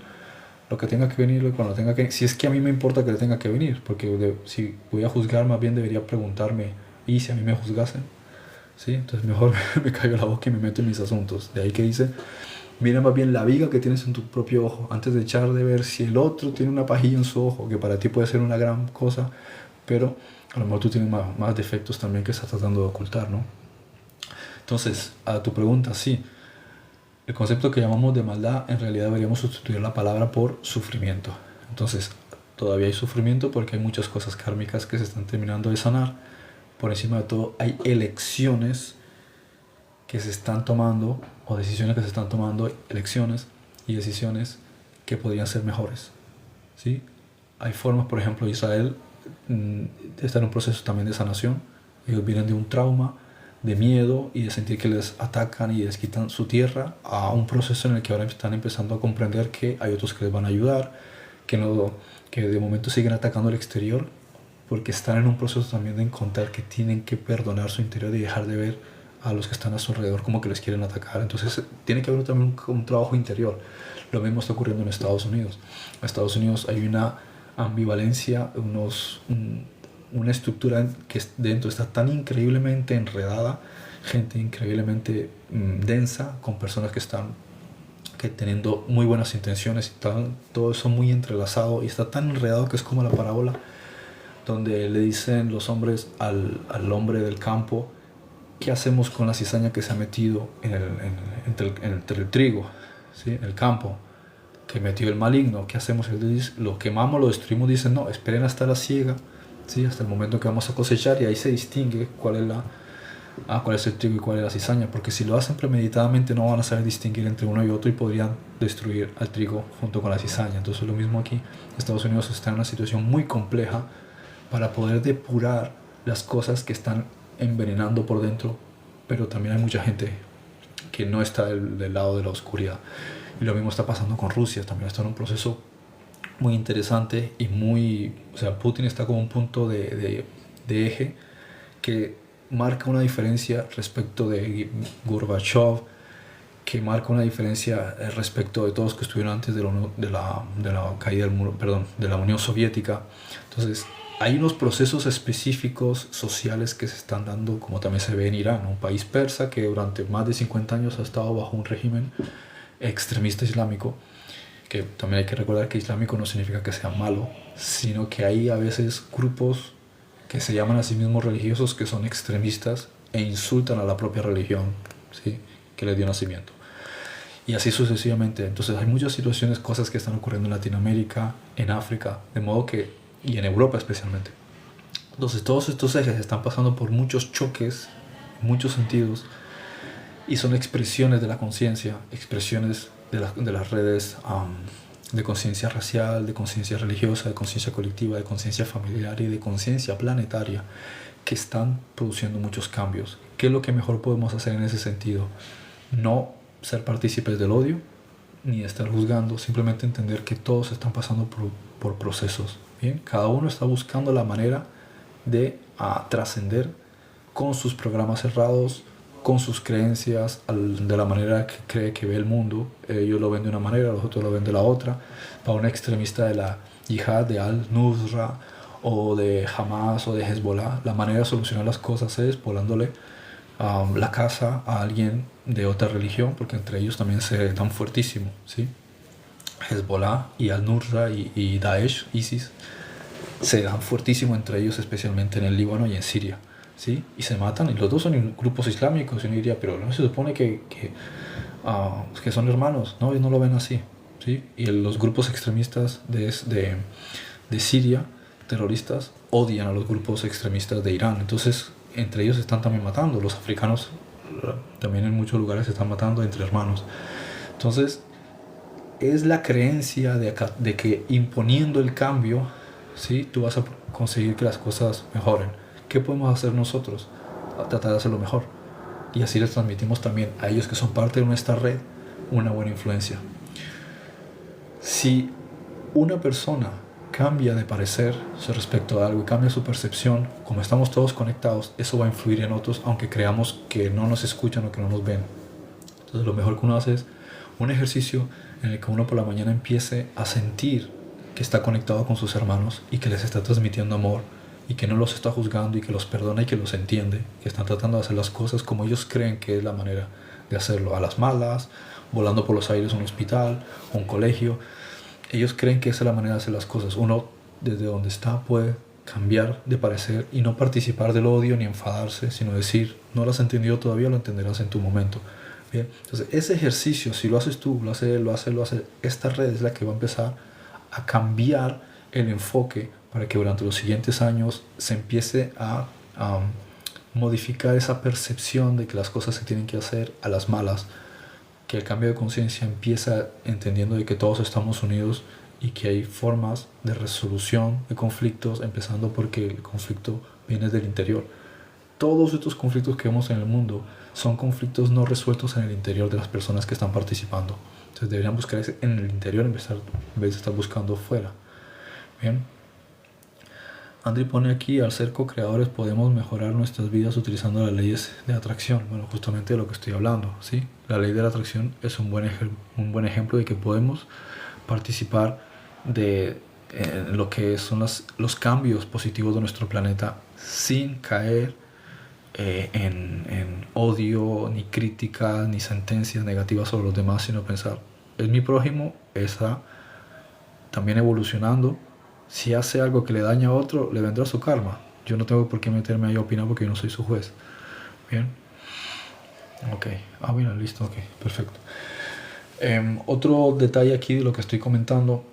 lo que tenga que venir, cuando tenga que... Si es que a mí me importa que le tenga que venir, porque si voy a juzgar, más bien debería preguntarme, ¿y si a mí me juzgasen? ¿Sí? Entonces mejor me callo la boca y me meto en mis asuntos. De ahí que dice, mira más bien la viga que tienes en tu propio ojo, antes de echar de ver si el otro tiene una pajilla en su ojo, que para ti puede ser una gran cosa, pero a lo mejor tú tienes más defectos también que estás tratando de ocultar, ¿no? Entonces, a tu pregunta, sí, el concepto que llamamos de maldad, en realidad deberíamos sustituir la palabra por sufrimiento. Entonces, todavía hay sufrimiento porque hay muchas cosas kármicas que se están terminando de sanar. Por encima de todo, hay elecciones que se están tomando, o decisiones que se están tomando, elecciones y decisiones que podrían ser mejores, ¿sí? Hay formas, por ejemplo, Israel está en un proceso también de sanación. Ellos vienen de un trauma, de miedo y de sentir que les atacan y les quitan su tierra, a un proceso en el que ahora están empezando a comprender que hay otros que les van a ayudar, que de momento siguen atacando el exterior, porque están en un proceso también de encontrar que tienen que perdonar su interior y dejar de ver a los que están a su alrededor como que les quieren atacar. Entonces tiene que haber también un trabajo interior. Lo mismo está ocurriendo en Estados Unidos. En Estados Unidos hay una ambivalencia, una estructura que dentro está tan increíblemente enredada, gente increíblemente densa, con personas que están teniendo muy buenas intenciones, y todo eso muy entrelazado, y está tan enredado que es como la parábola donde le dicen los hombres al hombre del campo, ¿qué hacemos con la cizaña que se ha metido entre el trigo, ¿sí?, en el campo, que metió el maligno? ¿Qué hacemos? Él dice, lo quemamos, lo destruimos. Dicen, no, esperen hasta la siega, ¿sí?, hasta el momento que vamos a cosechar, y ahí se distingue cuál es el trigo y cuál es la cizaña, porque si lo hacen premeditadamente no van a saber distinguir entre uno y otro, y podrían destruir al trigo junto con la cizaña. Entonces lo mismo aquí. Estados Unidos está en una situación muy compleja para poder depurar las cosas que están envenenando por dentro, pero también hay mucha gente que no está del lado de la oscuridad. Y lo mismo está pasando con Rusia, también está en un proceso muy interesante y o sea, Putin está como un punto de eje que marca una diferencia respecto de Gorbachev, que marca una diferencia respecto de todos los que estuvieron antes de la caída del muro, de la Unión Soviética. Entonces, hay unos procesos específicos sociales que se están dando, como también se ve en Irán, un país persa que durante más de 50 años ha estado bajo un régimen extremista islámico, que también hay que recordar que islámico no significa que sea malo, sino que hay a veces grupos que se llaman a sí mismos religiosos, que son extremistas e insultan a la propia religión, ¿sí?, que les dio nacimiento. Y así sucesivamente. Entonces hay muchas situaciones, cosas que están ocurriendo en Latinoamérica, en África, de modo que, y en Europa especialmente. Entonces todos estos ejes están pasando por muchos choques, en muchos sentidos, y son expresiones de la conciencia, expresiones de las redes de conciencia racial, de conciencia religiosa, de conciencia colectiva, de conciencia familiar y de conciencia planetaria, que están produciendo muchos cambios. ¿Qué es lo que mejor podemos hacer en ese sentido? No ser partícipes del odio, ni estar juzgando, simplemente entender que todos están pasando por procesos. ¿Bien? Cada uno está buscando la manera de trascender con sus programas cerrados, con sus creencias, de la manera que cree que ve el mundo. Ellos lo ven de una manera, los otros lo ven de la otra. Para un extremista de la yihad, de Al-Nusra, o de Hamas, o de Hezbollah, la manera de solucionar las cosas es volándole la casa a alguien de otra religión, porque entre ellos también se dan fuertísimo, ¿sí? Hezbollah y Al-Nusra y Daesh, ISIS, se dan fuertísimo entre ellos, especialmente en el Líbano y en Siria, ¿sí? Y se matan, y los dos son grupos islámicos. Y uno diría, pero no se supone que son hermanos. No, ellos no lo ven así, ¿sí? Y los grupos extremistas de Siria, terroristas, odian a los grupos extremistas de Irán. Entonces entre ellos se están también matando. Los africanos también en muchos lugares se están matando entre hermanos. Entonces es la creencia de que imponiendo el cambio, ¿sí?, tú vas a conseguir que las cosas mejoren. ¿Qué podemos hacer nosotros? Tratar de hacerlo mejor. Y así les transmitimos también a ellos, que son parte de nuestra red, una buena influencia. Si una persona cambia de parecer respecto a algo y cambia su percepción, como estamos todos conectados, eso va a influir en otros, aunque creamos que no nos escuchan o que no nos ven. Entonces lo mejor que uno hace es un ejercicio en el que uno por la mañana empiece a sentir que está conectado con sus hermanos y que les está transmitiendo amor, y que no los está juzgando, y que los perdona y que los entiende, que están tratando de hacer las cosas como ellos creen que es la manera de hacerlo, a las malas, volando por los aires un hospital, un colegio. Ellos creen que esa es la manera de hacer las cosas. Uno, desde donde está, puede cambiar de parecer y no participar del odio ni enfadarse, sino decir, no lo has entendido todavía, lo entenderás en tu momento. Bien, entonces ese ejercicio, si lo haces tú, lo hace él, esta red es la que va a empezar a cambiar el enfoque para que durante los siguientes años se empiece a modificar esa percepción de que las cosas se tienen que hacer a las malas, que el cambio de conciencia empieza entendiendo de que todos estamos unidos y que hay formas de resolución de conflictos, empezando porque el conflicto viene del interior. Todos estos conflictos que vemos en el mundo son conflictos no resueltos en el interior de las personas que están participando. Entonces deberían buscar en el interior en vez de estar buscando fuera. Bien. Andri pone aquí, al ser co-creadores podemos mejorar nuestras vidas utilizando las leyes de atracción. Bueno, justamente de lo que estoy hablando, ¿sí? La ley de la atracción es un buen ejemplo de que podemos participar de lo que son los cambios positivos de nuestro planeta sin caer en odio, ni críticas, ni sentencias negativas sobre los demás, sino pensar, es mi prójimo, está también evolucionando. Si hace algo que le daña a otro, le vendrá su karma. Yo no tengo por qué meterme ahí a opinar porque yo no soy su juez. Bien. Ok. Bueno, listo. Ok, perfecto. Otro detalle aquí de lo que estoy comentando,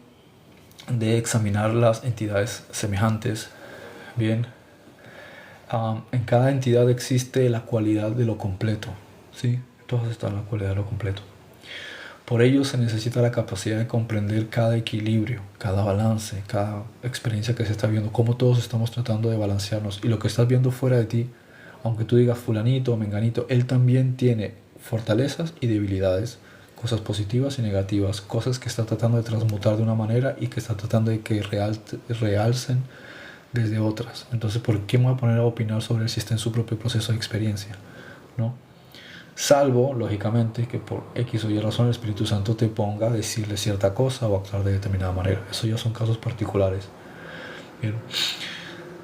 de examinar las entidades semejantes. Bien. En cada entidad existe la cualidad de lo completo. ¿Sí? Todas están en la cualidad de lo completo. Por ello se necesita la capacidad de comprender cada equilibrio, cada balance, cada experiencia que se está viendo, cómo todos estamos tratando de balancearnos. Y lo que estás viendo fuera de ti, aunque tú digas fulanito o menganito, él también tiene fortalezas y debilidades, cosas positivas y negativas, cosas que está tratando de transmutar de una manera y que está tratando de que realcen desde otras. Entonces, ¿por qué me voy a poner a opinar sobre él si está en su propio proceso de experiencia? ¿No? Salvo, lógicamente, que por X o Y razón el Espíritu Santo te ponga a decirle cierta cosa o actuar de determinada manera. Eso ya son casos particulares. Bien.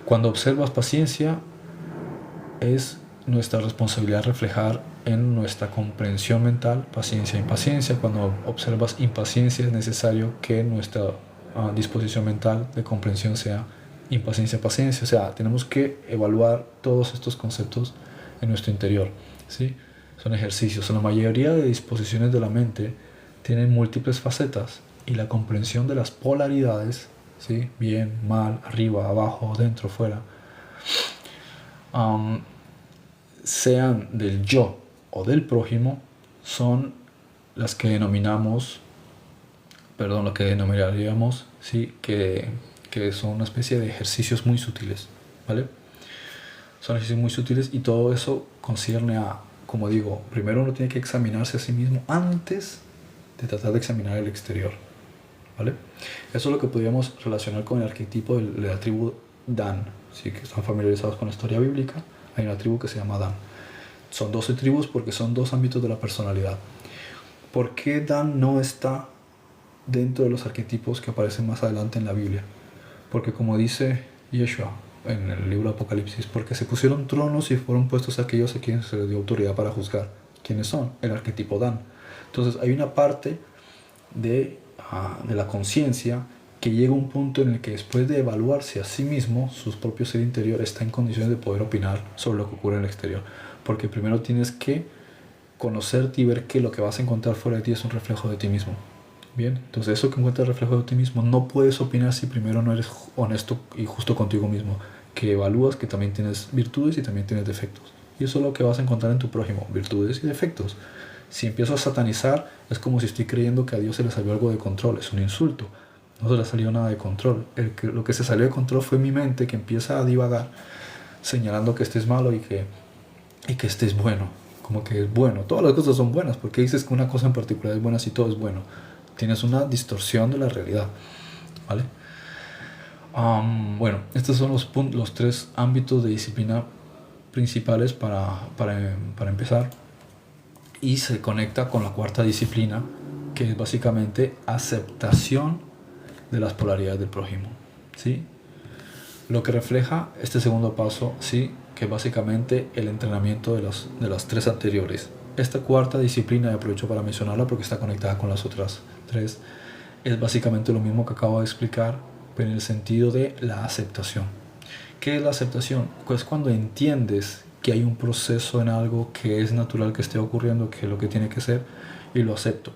Cuando observas paciencia, es nuestra responsabilidad reflejar en nuestra comprensión mental paciencia e impaciencia. Cuando observas impaciencia, es necesario que nuestra disposición mental de comprensión sea impaciencia, paciencia. O sea, tenemos que evaluar todos estos conceptos en nuestro interior, ¿sí? Son ejercicios. La mayoría de disposiciones de la mente tienen múltiples facetas y la comprensión de las polaridades, ¿sí? Bien, mal, arriba, abajo, dentro, fuera, sean del yo o del prójimo, son las que denominamos, perdón, lo que denominaríamos, ¿sí? Que son una especie de ejercicios muy sutiles, ¿vale? Son ejercicios muy sutiles y todo eso concierne a, como digo, primero uno tiene que examinarse a sí mismo antes de tratar de examinar el exterior, ¿vale? Eso es lo que podríamos relacionar con el arquetipo de la tribu Dan. Si que están familiarizados con la historia bíblica, hay una tribu que se llama Dan. Son 12 tribus porque son 2 ámbitos de la personalidad. ¿Por qué Dan no está dentro de los arquetipos que aparecen más adelante en la Biblia? Porque como dice Yeshua en el libro de Apocalipsis, porque se pusieron tronos y fueron puestos aquellos a quienes se les dio autoridad para juzgar. ¿Quiénes son? El arquetipo Dan. Entonces hay una parte de la conciencia que llega a un punto en el que después de evaluarse a sí mismo, su propio ser interior está en condiciones de poder opinar sobre lo que ocurre en el exterior. Porque primero tienes que conocerte y ver que lo que vas a encontrar fuera de ti es un reflejo de ti mismo. Bien, entonces eso que encuentras reflejo de ti mismo, no puedes opinar si primero no eres honesto y justo contigo mismo, que evalúas que también tienes virtudes y también tienes defectos. Y eso es lo que vas a encontrar en tu prójimo, virtudes y defectos. Si empiezo a satanizar, es como si estoy creyendo que a Dios se le salió algo de control, es un insulto. No se le salió nada de control. Lo que se salió de control fue mi mente que empieza a divagar, señalando que este es malo y que este es bueno. Como que es bueno. Todas las cosas son buenas. ¿Por qué dices que una cosa en particular es buena si todo es bueno? Tienes una distorsión de la realidad, ¿vale? Bueno, estos son los 3 ámbitos de disciplina principales para empezar. Y se conecta con la 4ª disciplina, que es básicamente aceptación de las polaridades del prójimo, ¿sí? Lo que refleja este segundo paso, ¿sí? Que es básicamente el entrenamiento de las 3 anteriores. Esta 4ª disciplina, y aprovecho para mencionarla porque está conectada con las otras 3, es básicamente lo mismo que acabo de explicar, pero en el sentido de la aceptación. ¿Qué es la aceptación? Pues cuando entiendes que hay un proceso en algo que es natural que esté ocurriendo, que es lo que tiene que ser, y lo acepto,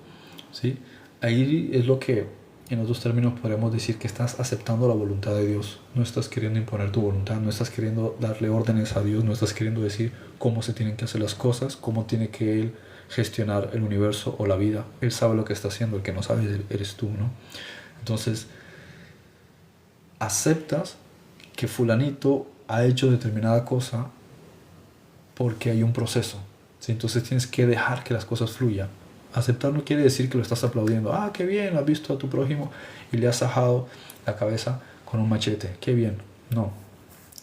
¿sí? Ahí es lo que, en otros términos, podríamos decir que estás aceptando la voluntad de Dios. No estás queriendo imponer tu voluntad, no estás queriendo darle órdenes a Dios, no estás queriendo decir cómo se tienen que hacer las cosas, cómo tiene que Él gestionar el universo o la vida. Él sabe lo que está haciendo, el que no sabe eres tú, ¿no? Entonces, aceptas que fulanito ha hecho determinada cosa porque hay un proceso, ¿sí? Entonces tienes que dejar que las cosas fluyan. Aceptar no quiere decir que lo estás aplaudiendo. Ah, qué bien, has visto a tu prójimo y le has sajado la cabeza con un machete. Qué bien. No.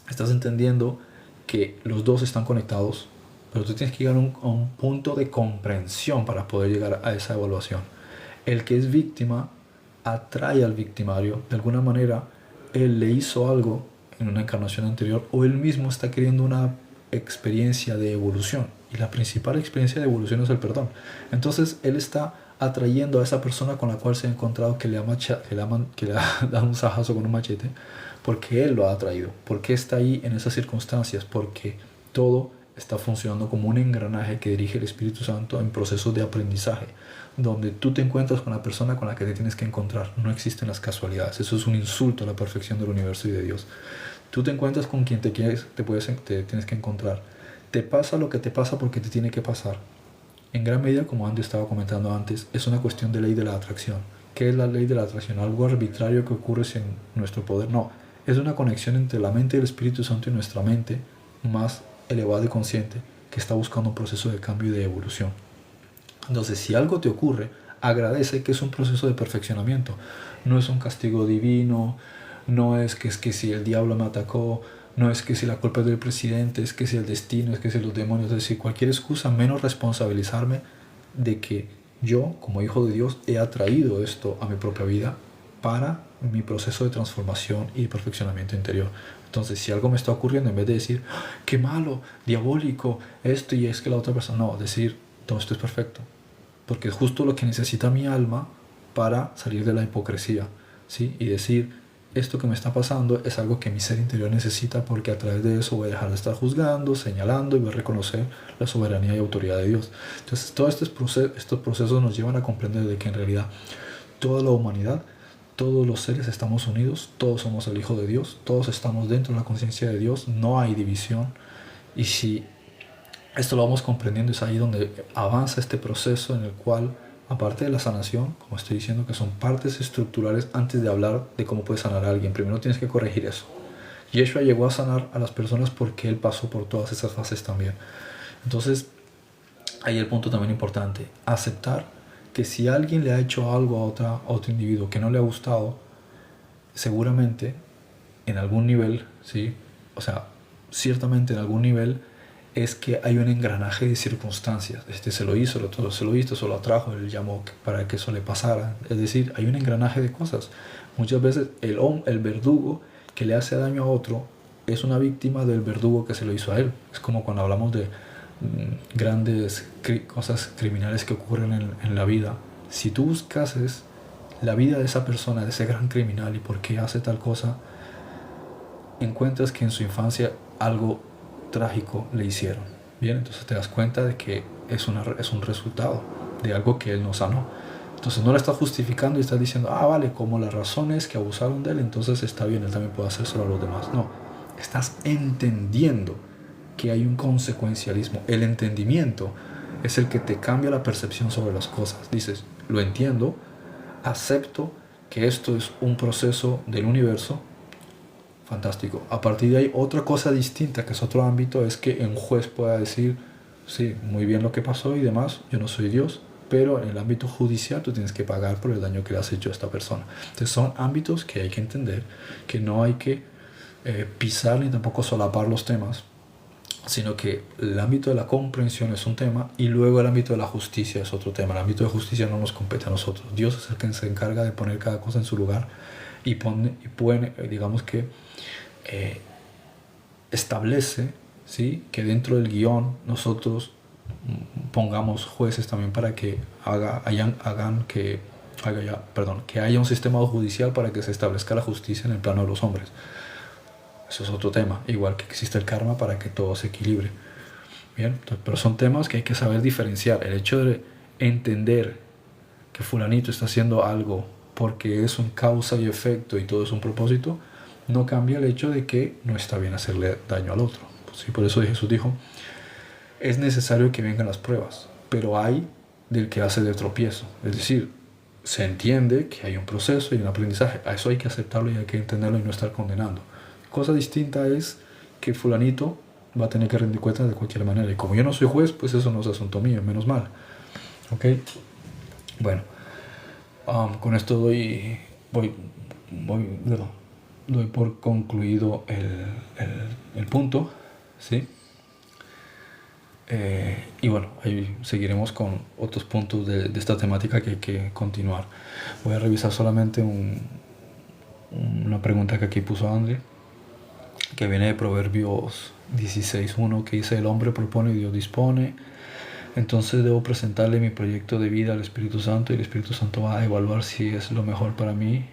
Estás entendiendo que los dos están conectados, pero tú tienes que llegar a un punto de comprensión para poder llegar a esa evaluación. El que es víctima atrae al victimario. De alguna manera, él le hizo algo en una encarnación anterior o él mismo está queriendo una experiencia de evolución. Y la principal experiencia de evolución es el perdón. Entonces, él está atrayendo a esa persona con la cual se ha encontrado que le ha dado un sajazo con un machete, porque él lo ha atraído. Porque está ahí en esas circunstancias, porque todo está funcionando como un engranaje que dirige el Espíritu Santo en procesos de aprendizaje, donde tú te encuentras con la persona con la que te tienes que encontrar. No existen las casualidades. Eso es un insulto a la perfección del universo y de Dios. Tú te encuentras con quien te tienes que encontrar. Te pasa lo que te pasa porque te tiene que pasar. En gran medida, como Andy estaba comentando antes, es una cuestión de ley de la atracción. ¿Qué es la ley de la atracción? ¿Algo arbitrario que ocurre sin nuestro poder? No. Es una conexión entre la mente del Espíritu Santo y nuestra mente más elevada y consciente que está buscando un proceso de cambio y de evolución. Entonces, si algo te ocurre, agradece que es un proceso de perfeccionamiento. No es un castigo divino, no es que si el diablo me atacó, no es que si la culpa es del presidente, es que si el destino, es que si los demonios, es decir, cualquier excusa menos responsabilizarme de que yo, como hijo de Dios, he atraído esto a mi propia vida para mi proceso de transformación y perfeccionamiento interior. Entonces, si algo me está ocurriendo, en vez de decir, qué malo, diabólico, esto y es que la otra persona, no, decir, todo esto es perfecto. Porque es justo lo que necesita mi alma para salir de la hipocresía, ¿sí? Y decir, esto que me está pasando es algo que mi ser interior necesita, porque a través de eso voy a dejar de estar juzgando, señalando, y voy a reconocer la soberanía y autoridad de Dios. Entonces todos estos procesos nos llevan a comprender de que en realidad toda la humanidad, todos los seres estamos unidos, todos somos el Hijo de Dios, todos estamos dentro de la conciencia de Dios, no hay división. Y si esto lo vamos comprendiendo, es ahí donde avanza este proceso en el cual, aparte de la sanación, como estoy diciendo, que son partes estructurales, antes de hablar de cómo puedes sanar a alguien, primero tienes que corregir eso. Yeshua llegó a sanar a las personas porque Él pasó por todas esas fases también. Entonces, ahí el punto también importante, aceptar que si alguien le ha hecho algo a otro individuo que no le ha gustado, seguramente en algún nivel, ¿sí? O sea, ciertamente en algún nivel es que hay un engranaje de circunstancias. Este se lo hizo, el otro se lo hizo, se lo atrajo, él llamó para que eso le pasara. Es decir, hay un engranaje de cosas. Muchas veces el verdugo que le hace daño a otro es una víctima del verdugo que se lo hizo a él. Es como cuando hablamos de grandes cosas criminales que ocurren en la vida. Si tú buscas la vida de esa persona, de ese gran criminal, y por qué hace tal cosa, encuentras que en su infancia algo trágico le hicieron. Bien, entonces te das cuenta de que es un resultado de algo que él no sanó. Entonces no lo estás justificando y estás diciendo, vale, como la razón es que abusaron de él, entonces está bien, él también puede hacérselo a los demás. No, estás entendiendo que hay un consecuencialismo. El entendimiento es el que te cambia la percepción sobre las cosas. Dices, lo entiendo, acepto que esto es un proceso del universo. Fantástico. A partir de ahí, otra cosa distinta, que es otro ámbito, es que un juez pueda decir, sí, muy bien lo que pasó y demás, yo no soy Dios, pero en el ámbito judicial tú tienes que pagar por el daño que le has hecho a esta persona. Entonces son ámbitos que hay que entender, que no hay que pisar ni tampoco solapar los temas, sino que el ámbito de la comprensión es un tema y luego el ámbito de la justicia es otro tema. El ámbito de justicia no nos compete a nosotros. Dios es el que se encarga de poner cada cosa en su lugar y pone, digamos que establece, ¿sí?, que dentro del guión nosotros pongamos jueces también para que que haya un sistema judicial para que se establezca la justicia en el plano de los hombres. Eso es otro tema, igual que existe el karma para que todo se equilibre. Bien, pero son temas que hay que saber diferenciar. El hecho de entender que fulanito está haciendo algo porque es un causa y efecto y todo es un propósito, no cambia el hecho de que no está bien hacerle daño al otro. Sí, por eso Jesús dijo, es necesario que vengan las pruebas, pero hay del que hace de tropiezo. Es decir, se entiende que hay un proceso y un aprendizaje. A eso hay que aceptarlo y hay que entenderlo y no estar condenando. Cosa distinta es que fulanito va a tener que rendir cuentas de cualquier manera. Y como yo no soy juez, pues eso no es asunto mío, menos mal. ¿Ok? Bueno, con esto doy por concluido el punto, ¿sí? Y bueno, ahí seguiremos con otros puntos de esta temática que hay que continuar. Voy a revisar solamente una pregunta que aquí puso André, que viene de Proverbios 16:1, que dice: el hombre propone y Dios dispone. Entonces debo presentarle mi proyecto de vida al Espíritu Santo y el Espíritu Santo va a evaluar si es lo mejor para mí,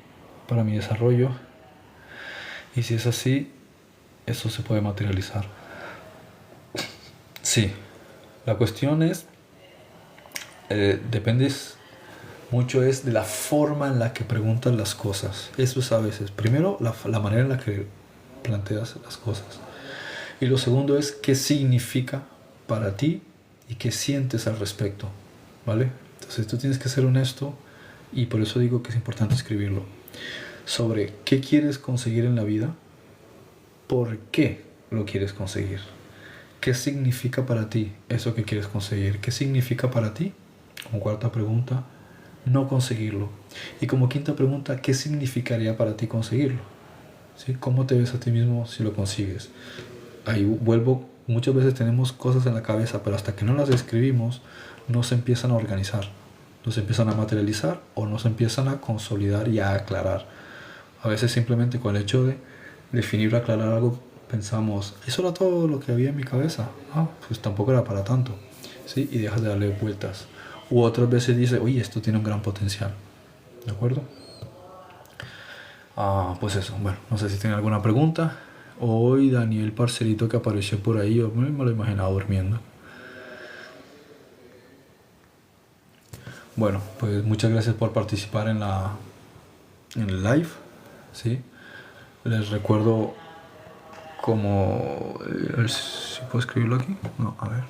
para mi desarrollo. Y si es así, eso se puede materializar. Sí, la cuestión es, depende mucho es de la forma en la que preguntas las cosas. Eso es a veces, primero, la manera en la que planteas las cosas. Y lo segundo es qué significa para ti y qué sientes al respecto, ¿vale? Entonces tú tienes que ser honesto, y por eso digo que es importante escribirlo, sobre qué quieres conseguir en la vida, por qué lo quieres conseguir, qué significa para ti eso que quieres conseguir, qué significa para ti, como cuarta pregunta, no conseguirlo, y como quinta pregunta, qué significaría para ti conseguirlo, ¿sí? ¿Cómo te ves a ti mismo si lo consigues? Ahí vuelvo, muchas veces tenemos cosas en la cabeza, pero hasta que no las escribimos, no se empiezan a organizar, no se empiezan a materializar o no se empiezan a consolidar y a aclarar. A veces simplemente con el hecho de definir o aclarar algo pensamos, eso era todo lo que había en mi cabeza. Pues tampoco era para tanto, ¿sí? Y dejas de darle vueltas. U otras veces dices, oye, esto tiene un gran potencial, ¿de acuerdo? Pues eso, bueno, no sé si tienen alguna pregunta. Hoy Daniel, parcerito que apareció por ahí, yo me lo imaginaba durmiendo. Bueno, pues muchas gracias por participar en el live, ¿sí? Les recuerdo como... a ver si puedo escribirlo aquí. No, a ver.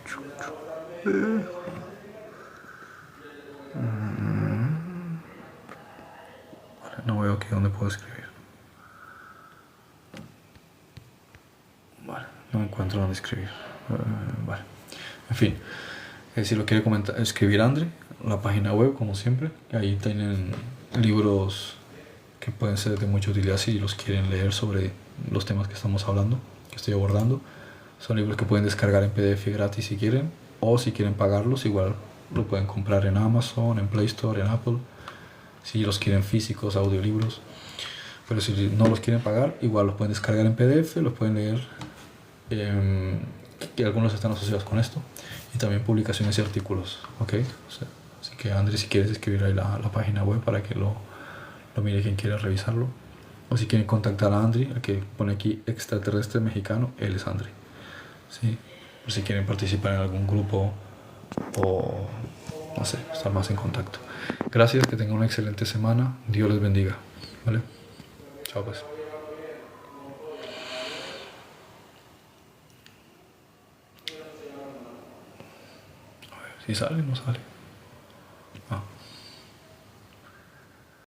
Vale, no veo aquí dónde puedo escribir. Vale, no encuentro dónde escribir. Vale. En fin, si lo quiere comentar, escribir Andre, la página web, como siempre. Ahí tienen libros que pueden ser de mucha utilidad si los quieren leer sobre los temas que estamos hablando, que estoy abordando. Son libros que pueden descargar en PDF gratis si quieren, o si quieren pagarlos, igual lo pueden comprar en Amazon, en Play Store, en Apple. Si los quieren físicos, audiolibros. Pero si no los quieren pagar, igual los pueden descargar en PDF, los pueden leer. Que algunos están asociados con esto. Y también publicaciones y artículos. ¿Ok? O sea, así que Andrés, si quieres escribir ahí la página web para que lo mire quien quiera revisarlo. O si quieren contactar a Andri, el que pone aquí extraterrestre mexicano, él es Andri. ¿Sí? Por si quieren participar en algún grupo o no sé, estar más en contacto. Gracias, que tengan una excelente semana. Dios les bendiga. ¿Vale? Chao pues. A ver si sale o no sale.